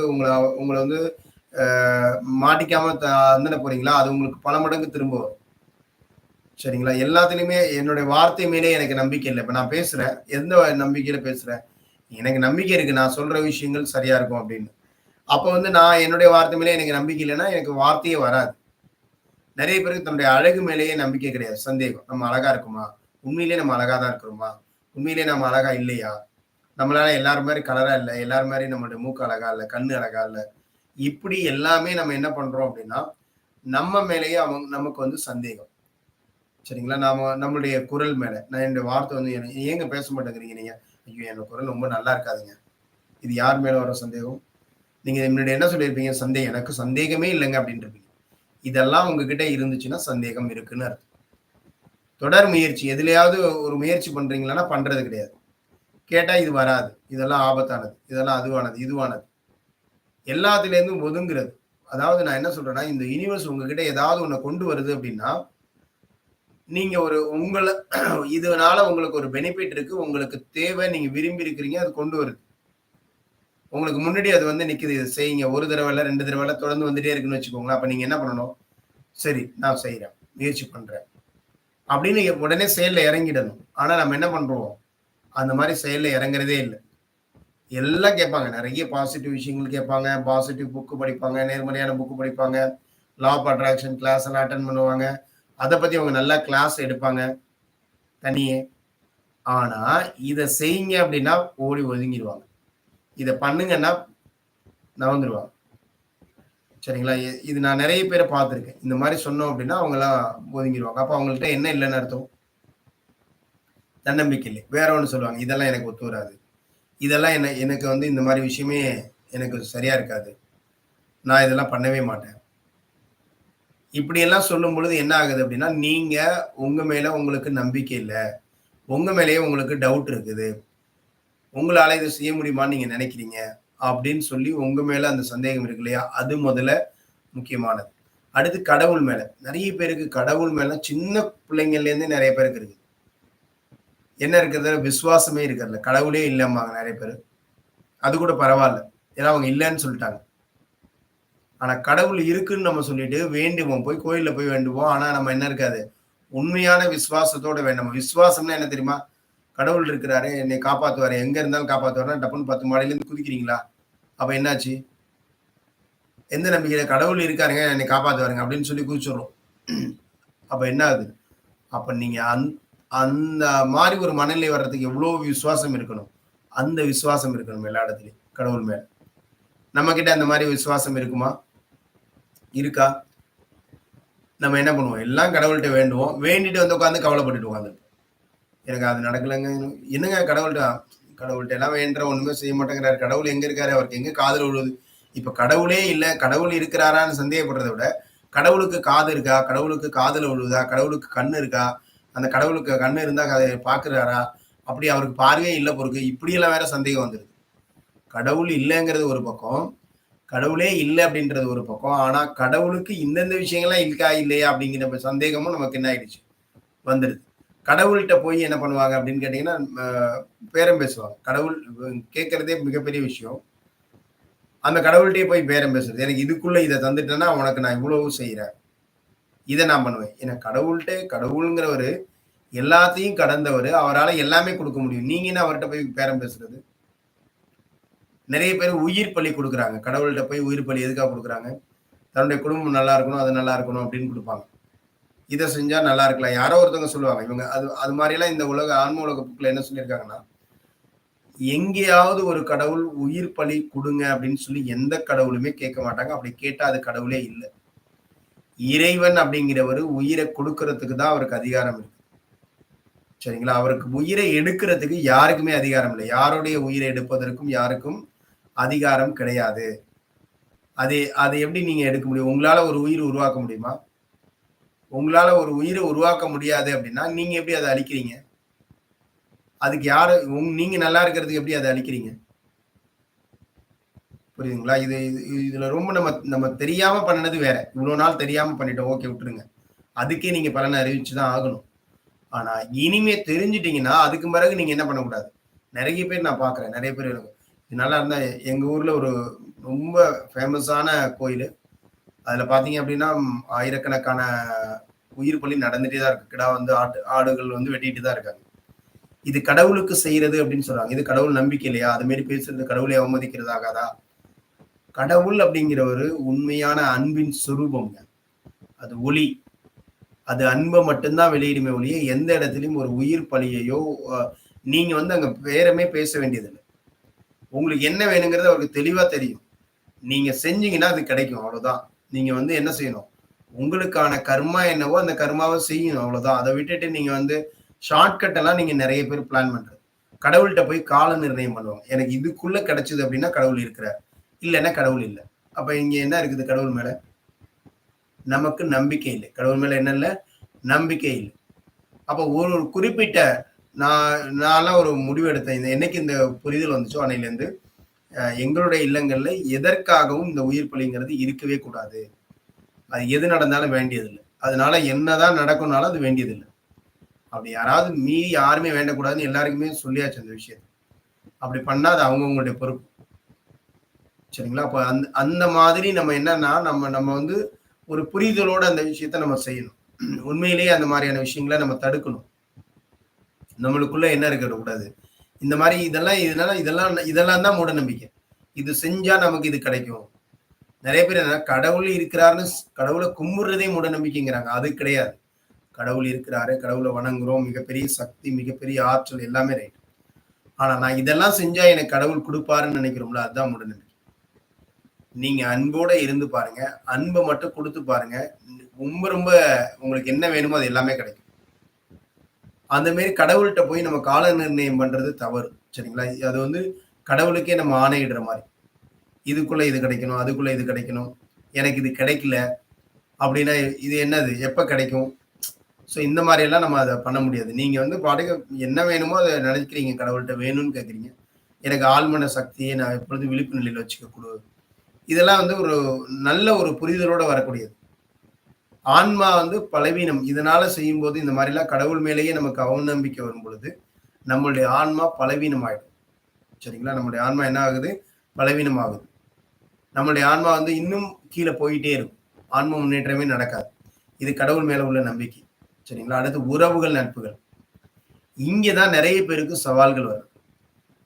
உங்கள வந்து அ மாட்டிக்காம அந்தாண்ட போறீங்களா, அது உங்களுக்கு பல மடங்கு திரும்ப வரும். சரிங்களா? எல்லாத்துலயுமே என்னுடைய வார்த்தை மேலே எனக்கு நம்பிக்கை இல்ல. இப்ப நான் பேசுறேன். எந்த நம்பிக்கையில பேசுறேன்? எனக்கு நம்பிக்கை இருக்கு. நான் சொல்ற விஷயங்கள் சரியா இருக்கும் அப்படின்னு. அப்ப வந்து நான் என்னுடைய வார்த்தை மேலே எனக்கு நம்பிக்கை இல்லன்னா, எனக்கு வார்த்தையே வராது. நெறைய பேருக்கு தன்னுடைய அழகு மேலேயே நம்பிக்கை கிடையாது. சந்தேகம். நம்ம அழகா இருக்குமா? உண்மையிலேயே நம்ம அழகா தான் இருக்கிறோமா? உண்மையிலேயே நம்ம அழகா இல்லையா? நம்மளால எல்லாரும் மாரி கலரா இல்ல. எல்லாரும் மாரி நம்மளுடைய மூக்கு அழகா இல்ல. கண்ணு அழகா இல்ல. இப்படி எல்லாமே நம்ம என்ன பண்றோம் அப்படின்னா, நம்ம மேலேயே நமக்கு வந்து சந்தேகம். சரிங்களா? நம்மளுடைய குரல் மேல. நான் என்னுடைய வார்த்தை வந்து ஏங்க பேச மாட்டேங்கிறீங்க நீங்க? ஐயோ! என்னோட குரல் ரொம்ப நல்லா இருக்காதுங்க. இது யார் மேல வர சந்தேகம்? நீங்க முன்னாடி என்ன சொல்லியிருப்பீங்க? எனக்கு சந்தேகமே இல்லங்க அப்டின்ருப்பீங்க. இதெல்லாம் உங்ககிட்ட இருந்துச்சுன்னா, சந்தேகம் இருக்குன்னு அர்த்தம். தொடர் முயற்சி எதுலயாவது ஒரு முயற்சி பண்றீங்களான்னா, பண்றது கிடையாது. கேட்டா இது வராது. இதெல்லாம் ஆபத்தானது. இதெல்லாம் அதுவானது, இதுவானது. எல்லாத்துலேருந்தும் ஒதுங்குறது. அதாவது நான் என்ன சொல்றேன்னா, இந்த யுனிவர்ஸ் உங்ககிட்ட ஏதாவது ஒண்ண கொண்டு வருது அப்டின்னா, நீங்க உங்கள இதனால உங்களுக்கு ஒரு பெனிஃபிட் இருக்கு. உங்களுக்கு தேவை. நீங்க விரும்பி இருக்கிறீங்க. அது கொண்டு வருது. உங்களுக்கு முன்னாடி அது வந்து நிக்குது. இத செய்யுங்க. 1 தடவ இல்ல, 2 தடவ இல்ல தொடர்ந்து வந்துட்டே இருக்குன்னு வச்சுக்கோங்களேன். அப்ப நீங்க என்ன பண்ணணும்? சரி, நான் செய்றேன். முயற்சி பண்றேன். அப்படின்னு உடனே செயல்ல இறங்கிடணும். ஆனா நம்ம என்ன பண்றோம்? அந்த மாரி செயல்ல இறங்குறதே இல்ல. எல்லாம் கேட்பாங்க. நெறைய பாசிட்டிவ் விஷயங்கள் கேட்பாங்க. பாசிட்டிவ் புக் படிப்பாங்க. நேர்மறையான புக் படிப்பாங்க. லா ஆஃப் அட்ராக்ஷன் கிளாஸ் எல்லாம் அட்டெண்ட் பண்ணுவாங்க. அத பத்தி அவங்க நல்லா கிளாஸ் எடுப்பாங்க. தனியே. ஆனா, இத செய்யுங்க அப்படின்னா ஓடி ஒதுங்கிருவாங்க. இத பண்ணுங்கன்னா நவந்துருவாங்க. சரிங்களா? இது நான் நெறைய பேர பார்த்துருக்கேன். இந்த மாரி சொன்னோம் அப்டின்னா, அவங்கலாம் ஒதுங்கிருவாங்க. அப்ப அவங்கள்ட்ட என்ன இல்லன்னு அர்த்தம்? தன்னம்பிக்கை இல்லை. வேற ஒண்ணு சொல்லுவாங்க. இதெல்லாம் எனக்கு ஒத்து வராது. இதெல்லாம் எனக்கு வந்து இந்த மாரி விஷயமே எனக்கு சரியா இருக்காது. நான் இதெல்லாம் பண்ணவே மாட்டேன். இப்படியெல்லாம் சொல்லும்பொழுது என்ன ஆகுது அப்டின்னா, நீங்க உங்க மேல உங்களுக்கு நம்பிக்கை இல்ல. உங்க மேலேயே உங்களுக்கு டவுட் இருக்குது. உங்களால இத செய்ய முடியுமான்னு நீங்க நெனைக்கிறீங்க. அப்படின்னு சொல்லி உங்க மேல அந்த சந்தேகம் இருக்கு இல்லையா? அது முதல்ல முக்கியமானது. அடுத்து கடவுள் மேல. நெறைய பேருக்கு கடவுள் மேல சின்ன பிள்ளைங்கள்லேருந்தே நெறைய பேருக்கு இருக்கு. என்ன இருக்கிறது? விசுவாசமே இருக்கிறதில்ல. கடவுளே இல்லம்பாங்க நெறைய பேரு. அது கூட பரவால்ல. ஏன்னா அவங்க இல்லன்னு சொல்ட்டாங்க. ஆனா கடவுள் இருக்குன்னு நம்ம சொல்லிட்டு வேண்டுவோம். போய் கோயில்ல போய் வேண்டுவோம். ஆனா நம்ம என்ன இருக்காது? உண்மையான விசுவாசத்தோட வேண்டாம விசுவாசம்னா என்ன தெரியுமா? கடவுள் இருக்கிறாரு, என்னை காப்பாத்துவாரு. எங்க இருந்தாலும் காப்பாத்துவாருன்னா, டப்புன்னு 10 மாடியிலேருந்து குதிக்கிறீங்களா? அப்ப என்னாச்சு? எந்த நம்பிக்கையில கடவுள் இருக்காருங்க, என்னை காப்பாத்துவாருங்க அப்படின்னு சொல்லி குதிச்சுர்றோம். அப்ப என்ன ஆகுது? அப்ப நீங்க அந்த மாரி ஒரு மனநிலை வர்றதுக்கு எவ்வளோ விசுவாசம் இருக்கணும். அந்த விசுவாசம் இருக்கணும் எல்லா இடத்துலயும். கடவுள் மேல. நம்மகிட்ட அந்த மாரி விசுவாசம் இருக்குமா? இருக்கா? நம்ம என்ன பண்ணுவோம்? எல்லாம் கடவுள்ட்ட வேண்டுவோம். வேண்டிட்டு வந்து உட்கார்ந்து கவலைப்பட்டுட்டு உட்கார்ந்துருப்போம். எனக்கு அது நடக்கலங்க. என்னங்க கடவுள்ட்ட கடவுள்ட்ட எல்லாம் வேண்டுறேன் ஒண்ணுமே செய்ய மாட்டேங்கிறாரு. கடவுள் எங்க இருக்காரு? அவருக்கு எங்க காதுல விழுவுது? இப்ப கடவுளே இல்ல, கடவுள் இருக்கிறாரான்னு சந்தேகப்படுறத விட, கடவுளுக்கு காது இருக்கா? கடவுளுக்கு காதுல விழுவுதா? கடவுளுக்கு கண்ணு இருக்கா? அந்த கடவுளுக்கு கண்ணு இருந்தா அத பார்க்குறாரா? அப்படி அவருக்கு பார்வையே இல்ல போருக்கு. இப்படியெல்லாம் வேற சந்தேகம் வந்துருது. கடவுள் இல்லங்கிறது ஒரு பக்கம். கடவுளே இல்ல அப்படின்றது ஒரு பக்கம். ஆனா கடவுளுக்கு இந்தந்த விஷயங்கள்லாம் இருக்கா? இல்லையா? அப்படிங்கிற சந்தேகமும் நமக்கு என்ன ஆயிடுச்சு? வந்துருது. கடவுள்ட்ட போய் என்ன பண்ணுவாங்க அப்படின்னு கேட்டீங்கன்னா, பேரம் பேசுவாங்க. கடவுள் கேட்கிறதே மிகப்பெரிய விஷயம். அந்த கடவுள்ட்டயே போய் பேரம் பேசுறது. எனக்கு இதுக்குள்ள இத தந்துட்டேன்னா, உனக்கு நான் இவ்வளவு செய்றேன். இத நான் பண்ணுவேன். ஏன்னா கடவுள்ங்கிறவரு எல்லாத்தையும் கடந்தவரு. அவரால எல்லாமே குடுக்க முடியும். நீங்க என்ன அவர்ட்ட போய் பேரம் பேசுறது? நெறைய பேர் உயிர் பலி குடுக்குறாங்க. கடவுள்ட்ட போய் உயிர் பலி எதுக்காக குடுக்குறாங்க? தன்னுடைய குடும்பம் நல்லா இருக்கணும், அது நல்லா இருக்கணும் அப்படின்னு குடுப்பாங்க. இத செஞ்சா நல்லா இருக்கலாம். யாரோ ஒருத்தவங்க சொல்லுவாங்க. இவங்க அது அது மாரிலாம் இந்த ஆன்ம உலக புக்ல என்ன சொல்லியிருக்காங்கன்னா, எங்கேயாவது ஒரு கடவுள் உயிர் பலி குடுங்க அப்படின்னு சொல்லி எந்த கடவுளுமே கேட்க மாட்டாங்க. அப்படி கேட்டா அது கடவுளே இல்ல. இறைவன் அப்படிங்கிறவரு உயிர குடுக்குறதுக்கு தான் அவருக்கு அதிகாரம் இருக்கு. சரிங்களா? அவருக்கு உயிரை எடுக்கிறதுக்கு யாருக்குமே அதிகாரம் இல்ல. யாருடைய உயிரை எடுப்பதற்கும் யாருக்கும் அதிகாரம் கிடையாது. அது அது எப்படி நீங்க எடுக்க முடியும்? உங்களால ஒரு உயிர் உருவாக்க முடியுமா? உங்களால ஒரு உயிர உருவாக்க முடியாது அப்படின்னா, நீங்க எப்படி அத அழிக்கிறீங்க? அதுக்கு யாரு நீங்க நல்லா இருக்கிறதுக்கு எப்படி அத அழிக்கிறீங்க? புரியுதுங்களா? இது இது இதுல ரொம்ப நம்ம நம்ம தெரியாம பண்ணுனது வேற. இவ்வளோ நாள் தெரியாம பண்ணிட்டோம். ஓகே விட்டுருங்க. அதுக்கே நீங்க பலன அறிவிச்சு தான் ஆகணும். ஆனா, இனிமே தெரிஞ்சுட்டீங்கன்னா, அதுக்கு பிறகு நீங்க என்ன பண்ணக்கூடாது. நெறைய பேர் நான் பார்க்குறேன். நெறைய பேர் எனக்கு இது நல்லா இருந்தா எங்க ஊர்ல ஒரு ரொம்ப ஃபேமஸான கோயிலு. அதுல பார்த்தீங்க அப்டின்னா, ஆயிரக்கணக்கான உயிர் பலி நடந்துட்டே தான் இருக்கு. கிடா வந்து ஆடுகள் வந்து வெட்டிட்டு தான் இருக்காங்க. இது கடவுளுக்கு செய்றது அப்டின்னு சொல்றாங்க. இது கடவுள் நம்பிக்கை இல்லையா? அது மாரி பேசுறது கடவுளை அவமதிக்கிறது ஆகாதா? கடவுள் அப்படிங்கிறவரு உண்மையான அன்பின் சுரூபம்ங்க. அது ஒளி. அது அன்ப மட்டும் தான் வெளியிடுமே ஒழிய, எந்த இடத்திலயும் ஒரு உயிர் பலியையோ, அ நீங்க வந்து அங்க பேரமே பேச வேண்டியதில்ல. உங்களுக்கு என்ன வேணுங்கிறது அவருக்கு தெளிவா தெரியும். நீங்க செஞ்சீங்கன்னா அது கிடைக்கும். அவ்வளோதான். நீங்க வந்து என்ன செய்யணும்? உங்களுக்கான கர்மா என்னவோ அந்த கர்மாவ செய்யணும். அவ்வளோதான். அத விட்டுட்டு நீங்க வந்து ஷார்ட்கட் எல்லாம் நீங்க நெறைய பேர் பிளான் பண்றது. கடவுள்ட்ட போய் கால நிர்ணயம் பண்ணுவாங்க. எனக்கு இதுக்குள்ள கிடைச்சது அப்படின்னா கடவுள் இருக்கிறார். இல்லன்னா கடவுள் இல்ல. அப்ப இங்க என்ன இருக்குது கடவுள் மேல? நமக்கு நம்பிக்கை இல்லை. கடவுள் மேல என்ன இல்ல? நம்பிக்கை இல்ல. அப்ப ஒரு குறிப்பிட்ட நான்லாம் ஒரு முடிவு எடுத்தேன். என்னைக்கு இந்த புரிதல் வந்துச்சோ அன்னையிலேருந்து எங்களுடைய இல்லங்கள்ல எதற்காகவும் இந்த உயிர் பலிங்கிறது இருக்கவே கூடாது. அது எது நடந்தாலும் வேண்டியதில்ல. அதனால என்னதான் நடக்கும்னாலும் அது வேண்டியதில்ல. அப்படி யாராவது மீறி யாருமே வேண்டக்கூடாதுன்னு எல்லாருக்குமே சொல்லியாச்சு அந்த விஷயத்த. அப்படி பண்ணா அது அவங்கவங்களுடைய பொறுப்பு. சரிங்களா? அப்ப அந்த மாதிரி நம்ம என்னன்னா, நம்ம நம்ம வந்து ஒரு புரிதலோட அந்த விஷயத்த நம்ம செய்யணும். உண்மையிலேயே அந்த மாரியான விஷயங்கள நம்ம தடுக்கணும். நம்மளுக்குள்ள என்ன இருக்கக்கூடாது. இந்த மாரி இதெல்லாம் தான் மூட நம்பிக்கை. இது செஞ்சா நமக்கு இது கிடைக்கும். நெறைய பேர் என்னன்னா கடவுள் இருக்கிறாருன்னு கடவுள கும்பிடுறதே மூட நம்பிக்கைங்கிறாங்க. அது கிடையாது. கடவுள் இருக்கிறாரு, கடவுள வணங்குறோம். மிகப்பெரிய சக்தி, மிகப்பெரிய ஆற்றல் எல்லாமே ரைட். ஆனா நான் இதெல்லாம் செஞ்சா எனக்கு கடவுள் குடுப்பாருன்னு நெனைக்கிறோம்ல, அதுதான் மூட நம்பிக்கை. நீங்க அன்போட இருந்து பாருங்க. அன்ப மட்டும் குடுத்து பாருங்க. ரொம்ப ரொம்ப உங்களுக்கு என்ன வேணுமோ அது எல்லாமே கிடைக்கும். அந்த மாரி கடவுள்ட்ட போய் நம்ம கால நிர்ணயம் பண்றது தவறு. சரிங்களா? அது வந்து கடவுளுக்கே நம்ம ஆணையிடுற மாரி. இதுக்குள்ள இது கிடைக்கணும், அதுக்குள்ள இது கிடைக்கணும். எனக்கு இது கிடைக்கல அப்டின்னா, இது என்னது? எப்ப கிடைக்கும்? ஸோ இந்த மாரியெல்லாம் நம்ம அத பண்ண முடியாது. நீங்க வந்து பாட்டுக்கு என்ன வேணுமோ அத நினைக்கிறீங்க கடவுள்ட்ட வேணும்னு கேட்கிறீங்க. எனக்கு ஆழ்மன சக்தியை நான் எப்பொழுதும் விழிப்பு நிலையில வச்சுக்க குடு. இதெல்லாம் வந்து ஒரு நல்ல ஒரு புரிதலோட வரக்கூடியது. ஆன்மா வந்து பலவீனம். இதனால செய்யும்போது இந்த மாரிலாம் கடவுள் மேலேயே நமக்கு அவநம்பிக்கை வரும்பொழுது, நம்மளுடைய ஆன்மா பலவீனம் ஆயிடும். சரிங்களா? நம்முடைய ஆன்மா என்ன ஆகுது? பலவீனம் ஆகுது. நம்மளுடைய ஆன்மா வந்து இன்னும் கீழ போயிட்டே இருக்கும். ஆன்ம முன்னேற்றமே நடக்காது. இது கடவுள் மேல உள்ள நம்பிக்கை. சரிங்களா? அடுத்து உறவுகள், நட்புகள். இங்க தான் நெறைய பேருக்கு சவால்கள் வருது.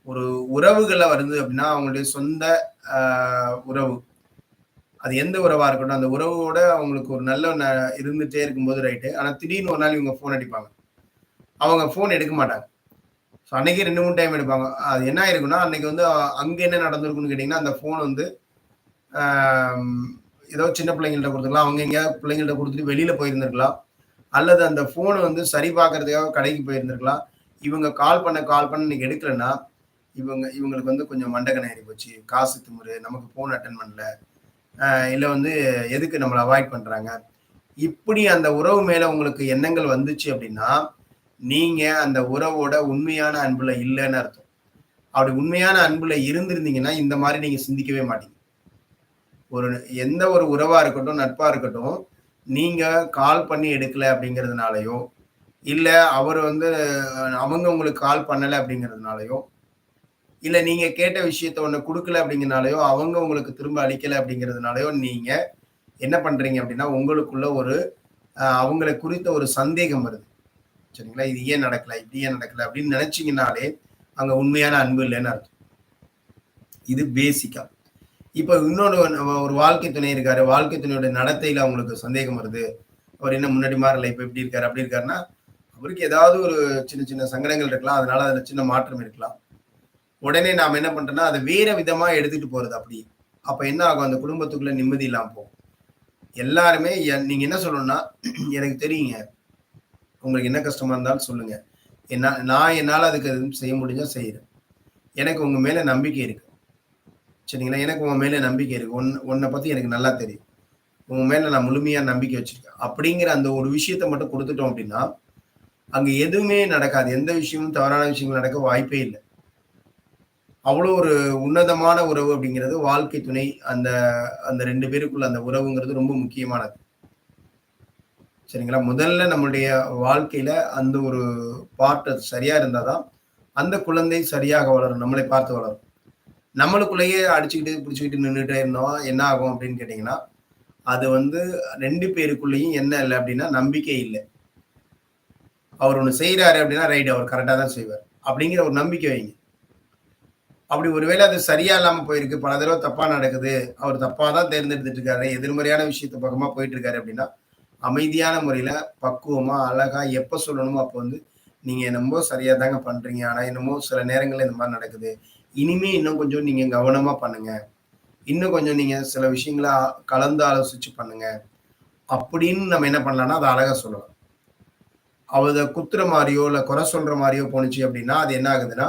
ஒரு உறவுகள்ல வருது அப்டின்னா, அவங்களுடைய சொந்த அ உறவு. அது எந்த உறவா இருக்கட்டும், அந்த உறவோட அவங்களுக்கு ஒரு நல்ல இருந்துட்டே இருக்கும்போது ரைட்டு. ஆனா திடீர்னு ஒரு நாள் இவங்க ஃபோன் அடிப்பாங்க. அவங்க ஃபோன் எடுக்க மாட்டாங்க. ஸோ அன்னைக்கே 2, 3 டைம் எடுப்பாங்க. அது என்ன ஆயிருக்கும்னா, அன்னைக்கு வந்து அங்க என்ன நடந்திருக்கும்னு கேட்டீங்கன்னா, அந்த ஃபோன் வந்து ஆ ஏதோ சின்ன பிள்ளைங்கள்ட்ட குடுத்துருக்கலாம். அவங்க எங்கேயாவது பிள்ளைங்கள்ட்ட குடுத்துட்டு வெளியில போயிருந்திருக்கலாம். அல்லது அந்த ஃபோன வந்து சரி பார்க்கறதுக்காக கடைக்கு போயிருந்திருக்கலாம். இவங்க கால் பண்ண இன்னைக்கு எடுக்கலன்னா, இவங்களுக்கு வந்து கொஞ்சம் மண்டகனம் ஏறி போச்சு. காசு திமிரு, நமக்கு ஃபோன் அட்டெண்ட் பண்ணல. அ இல்ல வந்து எதுக்கு நம்மள அவாய்ட் பண்றாங்க. இப்படி அந்த உறவு மேல உங்களுக்கு எண்ணங்கள் வந்துச்சு அப்படின்னா, நீங்க அந்த உறவோட உண்மையான அன்புல இல்லன்னு அர்த்தம். அப்படி உண்மையான அன்புல இருந்திருந்தீங்கன்னா, இந்த மாரி நீங்க சிந்திக்கவே மாட்டீங்க. ஒரு எந்த ஒரு உறவா இருக்கட்டும், நட்பா இருக்கட்டும், நீங்க கால் பண்ணி எடுக்கல அப்படிங்கிறதுனாலயோ, இல்ல அவரு வந்து அவங்க உங்களுக்கு கால் பண்ணல அப்படிங்கிறதுனாலயோ, இல்ல நீங்க கேட்ட விஷயத்த ஒண்ணு குடுக்கல அப்படிங்கிறனாலயோ, அவங்க உங்களுக்கு திரும்ப அளிக்கல அப்படிங்கிறதுனாலயோ, நீங்க என்ன பண்றீங்க அப்படின்னா, உங்களுக்குள்ள ஒரு அவங்கள குறித்த ஒரு சந்தேகம் வருது. சரிங்களா? இது ஏன் நடக்கல? இது ஏன் நடக்கல? அப்படின்னு நினைச்சீங்கன்னாலே, அங்க உண்மையான அன்பு இல்லன்னு அர்த்தம். இது பேசிக்கா. இப்ப இன்னொன்னு ஒரு வாழ்க்கை துணை இருக்காரு. வாழ்க்கை துணையோட நடத்தையில அவங்களுக்கு சந்தேகம் வருது. அவர் என்ன முன்னாடி மாறல, இப்ப இப்படி இருக்காரு, அப்படி இருக்காருன்னா, அவருக்கு ஏதாவது ஒரு சின்ன சின்ன சங்கடங்கள் இருக்கலாம். அதனால அதுல சின்ன மாற்றம் இருக்கலாம். உடனே நாம என்ன பண்றோம்னா, அத வேற விதமா எடுத்துட்டு போறது அப்படி. அப்ப என்ன ஆகும்? அந்த குடும்பத்துக்குள்ள நிம்மதி இல்லாம போகும். எல்லாருமே நீங்க என்ன சொல்லணும்னா, எனக்கு தெரியுங்க. உங்களுக்கு என்ன கஷ்டமா இருந்தாலும் சொல்லுங்க. நான் என்னால அதுக்கு எதுவும் செய்ய முடிஞ்சா செய்றேன். எனக்கு உங்க மேல நம்பிக்கை இருக்கு. சரிங்களா? எனக்கு உங்க மேல நம்பிக்கை இருக்கு. உன்ன பத்தி எனக்கு நல்லா தெரியும். உங்க மேல நான் முழுமையா நம்பிக்கை வச்சிருக்கேன். அப்படிங்கிற அந்த ஒரு விஷயத்த மட்டும் குடுத்துட்டோம் அப்படின்னா, அங்க எதுவுமே நடக்காது. எந்த விஷயமும் தவறான விஷயங்கள் நடக்க வாய்ப்பே இல்ல. அவ்வளோ ஒரு உன்னதமான உறவு அப்படிங்கிறது வாழ்க்கை துணை. அந்த அந்த 2 பேருக்குள்ள அந்த உறவுங்கிறது ரொம்ப முக்கியமானது. சரிங்களா? முதல்ல நம்மளுடைய வாழ்க்கையில அந்த ஒரு பார்ட் அது சரியா இருந்தா தான், அந்த குழந்தை சரியாக வளரும். நம்மளை பார்த்து வளரும். நம்மளுக்குள்ளேயே அடிச்சுக்கிட்டு, புடிச்சுக்கிட்டு நின்னுட்டே இருந்தோம். என்ன ஆகும் அப்படின்னு கேட்டீங்கன்னா, அது வந்து 2 பேருக்குள்ளேயும் என்ன இல்ல அப்படின்னா, நம்பிக்கை இல்ல. அவர் ஒண்ணு செய்றாரு அப்படின்னா, ரைட் அவர் கரெக்ட்டா தான் செய்வார். அப்படிங்கிற ஒரு நம்பிக்கை வைங்க. அப்படி ஒருவேளை அது சரியா இல்லாம போயிருக்கு, பல தடவ தப்பா நடக்குது, அவர் தப்பா தான் தேர்ந்தெடுத்துட்டு இருக்காரு, எதிர்மறையான விஷயத்து பக்கமா போயிட்டு இருக்காரு அப்படின்னா, அமைதியான முறையில, பக்குவமா, அழகா எப்ப சொல்லணுமோ அப்ப வந்து, "நீங்க என்னமோ சரியா தாங்க பண்றீங்க. ஆனா என்னமோ சில நேரங்கள்ல இந்த மாரி நடக்குது. இனிமே இன்னும் கொஞ்சம் நீங்க கவனமா பண்ணுங்க. இன்னும் கொஞ்சம் நீங்க சில விஷயங்கள கலந்து ஆலோசிச்சு பண்ணுங்க." அப்படின்னு நம்ம என்ன பண்ணலாம்னா, அத அழகா சொல்லலாம். அத குத்துற மாரியோ, இல்ல குறை சொல்ற மாரியோ போணுச்சு அப்படின்னா, அது என்ன ஆகுதுன்னா,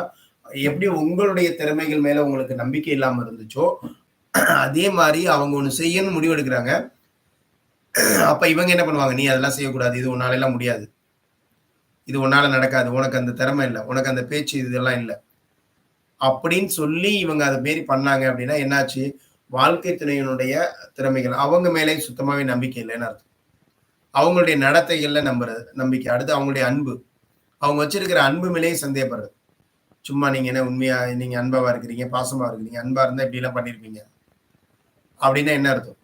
எப்படி உங்களுடைய திறமைகள் மேல உங்களுக்கு நம்பிக்கை இல்லாம இருந்துச்சோ, அதே மாரி அவங்க ஒண்ணு செய்யணும்னு முடிவெடுக்குறாங்க. அப்ப இவங்க என்ன பண்ணுவாங்க, "நீ அதெல்லாம் செய்யக்கூடாது. இது உன்னாலலாம் முடியாது. இது உன்னால நடக்காது. உனக்கு அந்த திறமை இல்ல. உனக்கு அந்த பேச்சு இதெல்லாம் இல்ல." அப்படின்னு சொல்லி இவங்க அத மாரி பண்ணாங்க அப்படின்னா என்னாச்சு, வாழ்க்கை துணையினுடைய திறமைகள் அவங்க மேலே சுத்தமாவே நம்பிக்கை இல்லன்னு அர்த்தம். அவங்களுடைய நடத்தைகள்ல நம்பிக்கை. அடுத்து அவங்களுடைய அன்பு. அவங்க வச்சிருக்கிற அன்பு மேலேயே சந்தேகப்படுறது. சும்மா நீங்க என்ன உண்மையா நீங்க அன்பாவா இருக்கிறீங்க, பாசமா இருக்கிறீங்க. அன்பா இருந்தா இப்படிலாம் பண்ணியிருப்பீங்க. அப்படின்னா என்ன அர்த்தம்?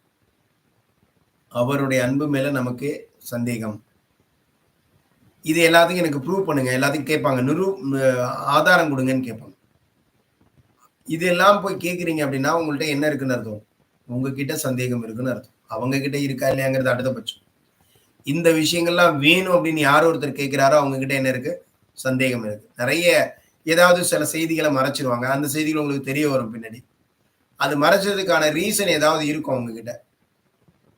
அவருடைய அன்பு மேல நமக்கு சந்தேகம். இது எல்லாத்துக்கும் எனக்கு ப்ரூவ் பண்ணுங்க. எல்லாத்துக்கும் கேட்பாங்க. ஆதாரம் குடுங்கன்னு கேட்பாங்க. இதெல்லாம் போய் கேட்கிறீங்க அப்படின்னா, உங்கள்ட்ட என்ன இருக்குன்னு அர்த்தம்? உங்ககிட்ட சந்தேகம் இருக்குன்னு அர்த்தம். அவங்க கிட்ட இருக்கா இல்லையாங்கிறது அடுத்த பட்சம். இந்த விஷயங்கள்லாம் வேணும் அப்படின்னு யாரோ ஒருத்தர் கேட்கிறாரோ, அவங்க கிட்ட என்ன இருக்கு? சந்தேகம் இருக்கு. நெறைய ஏதாவது சில செய்திகள மறைச்சிருவாங்க. அந்த செய்திகள் உங்களுக்கு தெரிய வரும் பின்னாடி. அது மறைச்சதுக்கான ரீசன் ஏதாவது இருக்கும் அவங்க கிட்ட.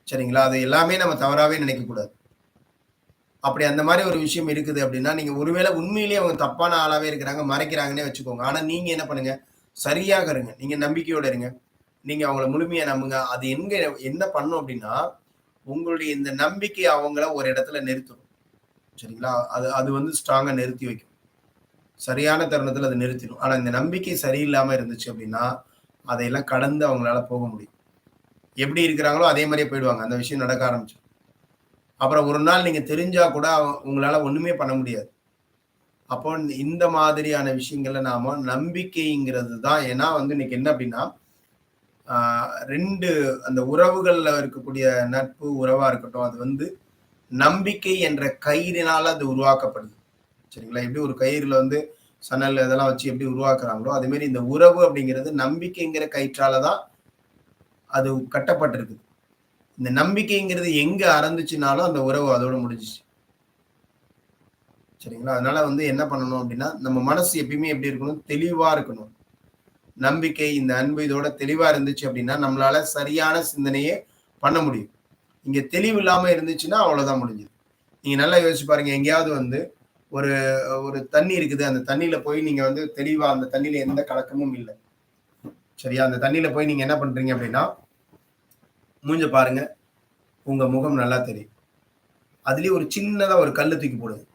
சரிங்களா? அது எல்லாமே நம்ம தவறாவே நினைக்கக்கூடாது. அப்படி அந்த மாரி ஒரு விஷயம் இருக்குது அப்படின்னா, நீங்க ஒருவேளை உண்மையிலேயே அவங்க தப்பான ஆளாவே இருக்கிறாங்க, மறைக்கிறாங்கன்னே வச்சுக்கோங்க. ஆனா நீங்க என்ன பண்ணுங்க, சரியாக இருங்க. நீங்க நம்பிக்கையோட இருங்க. நீங்க அவங்கள முழுமையா நம்புங்க. அது என்ன பண்ணும் அப்படின்னா, உங்களுடைய இந்த நம்பிக்கை அவங்கள ஒரு இடத்துல நிறுத்தும். சரிங்களா? அது அது வந்து ஸ்ட்ராங்கா நிறுத்தி வைக்கும். சரியான தருணத்துல அது நிறுத்திடும். ஆனா இந்த நம்பிக்கை சரியில்லாம இருந்துச்சு அப்படின்னா, அதையெல்லாம் கடந்து அவங்களால போக முடியும். எப்படி இருக்கிறாங்களோ அதே மாரியே போயிடுவாங்க. அந்த விஷயம் நடக்க ஆரம்பிச்சுரும். அப்புறம் ஒரு நாள் நீங்க தெரிஞ்சா கூட உங்களால ஒண்ணுமே பண்ண முடியாது. அப்போ இந்த மாதிரியான விஷயங்கள்ல நாம நம்பிக்கைங்கிறது தான். ஏன்னா வந்து இன்னைக்கு என்ன அப்படின்னா, ஆ 2 அந்த உறவுகள்ல இருக்கக்கூடிய நட்பு உறவா இருக்கட்டும், அது வந்து நம்பிக்கை என்ற கயிறினால அது உருவாக்கப்படுது. சரிங்களா? எப்படி ஒரு கயிறுல வந்து சணல் இதெல்லாம் வச்சு எப்படி உருவாக்குறாங்களோ, அதே மாரி இந்த உறவு அப்படிங்கிறது நம்பிக்கைங்கிற கயிற்றால தான் அது கட்டப்பட்டிருக்கு. இந்த நம்பிக்கைங்கிறது எங்க அறந்துச்சுனாலும் அந்த உறவு அதோட முடிஞ்சுச்சு. சரிங்களா? அதனால வந்து என்ன பண்ணணும் அப்டின்னா, நம்ம மனசு எப்பயுமே எப்படி இருக்கணும்? தெளிவா இருக்கணும். நம்பிக்கை, இந்த அன்பு இதோட தெளிவா இருந்துச்சு அப்டின்னா, நம்மளால சரியான சிந்தனையே பண்ண முடியும். இங்க தெளிவு இல்லாம இருந்துச்சுன்னா, அவ்வளோதான் முடிஞ்சுது. நீங்க நல்லா யோசிச்சு பாருங்க. எங்கேயாவது வந்து ஒரு ஒரு தண்ணி இருக்குது. அந்த தண்ணீல போய் நீங்க வந்து தெளிவா அந்த தண்ணீல எந்த கலக்கமும் இல்ல. சரியா? அந்த தண்ணீல போய் நீங்க என்ன பண்றீங்க அப்டின்னா, மூஞ்ச பாருங்க. உங்க முகம் நல்லா தெரியும். அதிலயே ஒரு சின்னதா ஒரு கல்ல தூக்கி போடுங்க.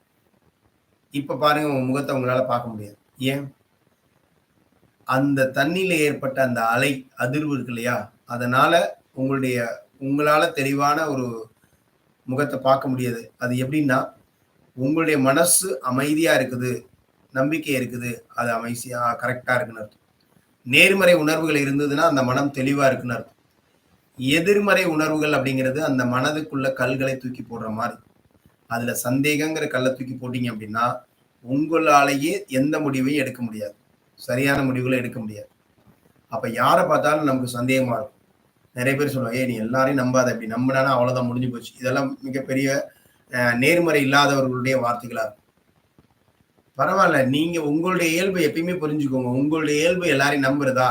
இப்ப பாருங்க உங்க முகத்த உங்களால பார்க்க முடியாது. ஏன்? அந்த தண்ணீல ஏற்பட்ட அந்த அலை, அதிர்வு இருக்கு இல்லையா? அதனால உங்களுடைய உங்களால தெளிவான ஒரு முகத்த பார்க்க முடியாது. அது எப்படின்னா, உங்களுடைய மனசு அமைதியா இருக்குது, நம்பிக்கை இருக்குது. அது அமைதியா கரெக்ட்டா இருக்குன்னு அர்த்தம். நேர்மறை உணர்வுகள் இருந்ததுன்னா, அந்த மனம் தெளிவா இருக்குன்னு அர்த்தம். எதிர்மறை உணர்வுகள் அப்படிங்கிறது அந்த மனதுக்குள்ள கல்களை தூக்கி போடுற மாரி. அதுல சந்தேகங்கிற கல்ல தூக்கி போட்டீங்க அப்படின்னா, உங்களாலேயே எந்த முடிவையும் எடுக்க முடியாது. சரியான முடிவுகள எடுக்க முடியாது. அப்ப யார பார்த்தாலும் நமக்கு சந்தேகமா இருக்கும். நெறைய பேர் சொல்லுவாங்க, "ஏய் நீ எல்லாரையும் நம்பாத. இப்படி நம்புனானா அவ்வளோதான் முடிஞ்சு போச்சு." இதெல்லாம் மிகப்பெரிய நேர்மறை இல்லாதவர்களுடைய வார்த்தைகளா இருக்கும். பரவால்ல. நீங்க உங்களுடைய இயல்பு எப்பயுமே புரிஞ்சுக்கோங்க. உங்களுடைய இயல்பு எல்லாரையும் நம்புறதா?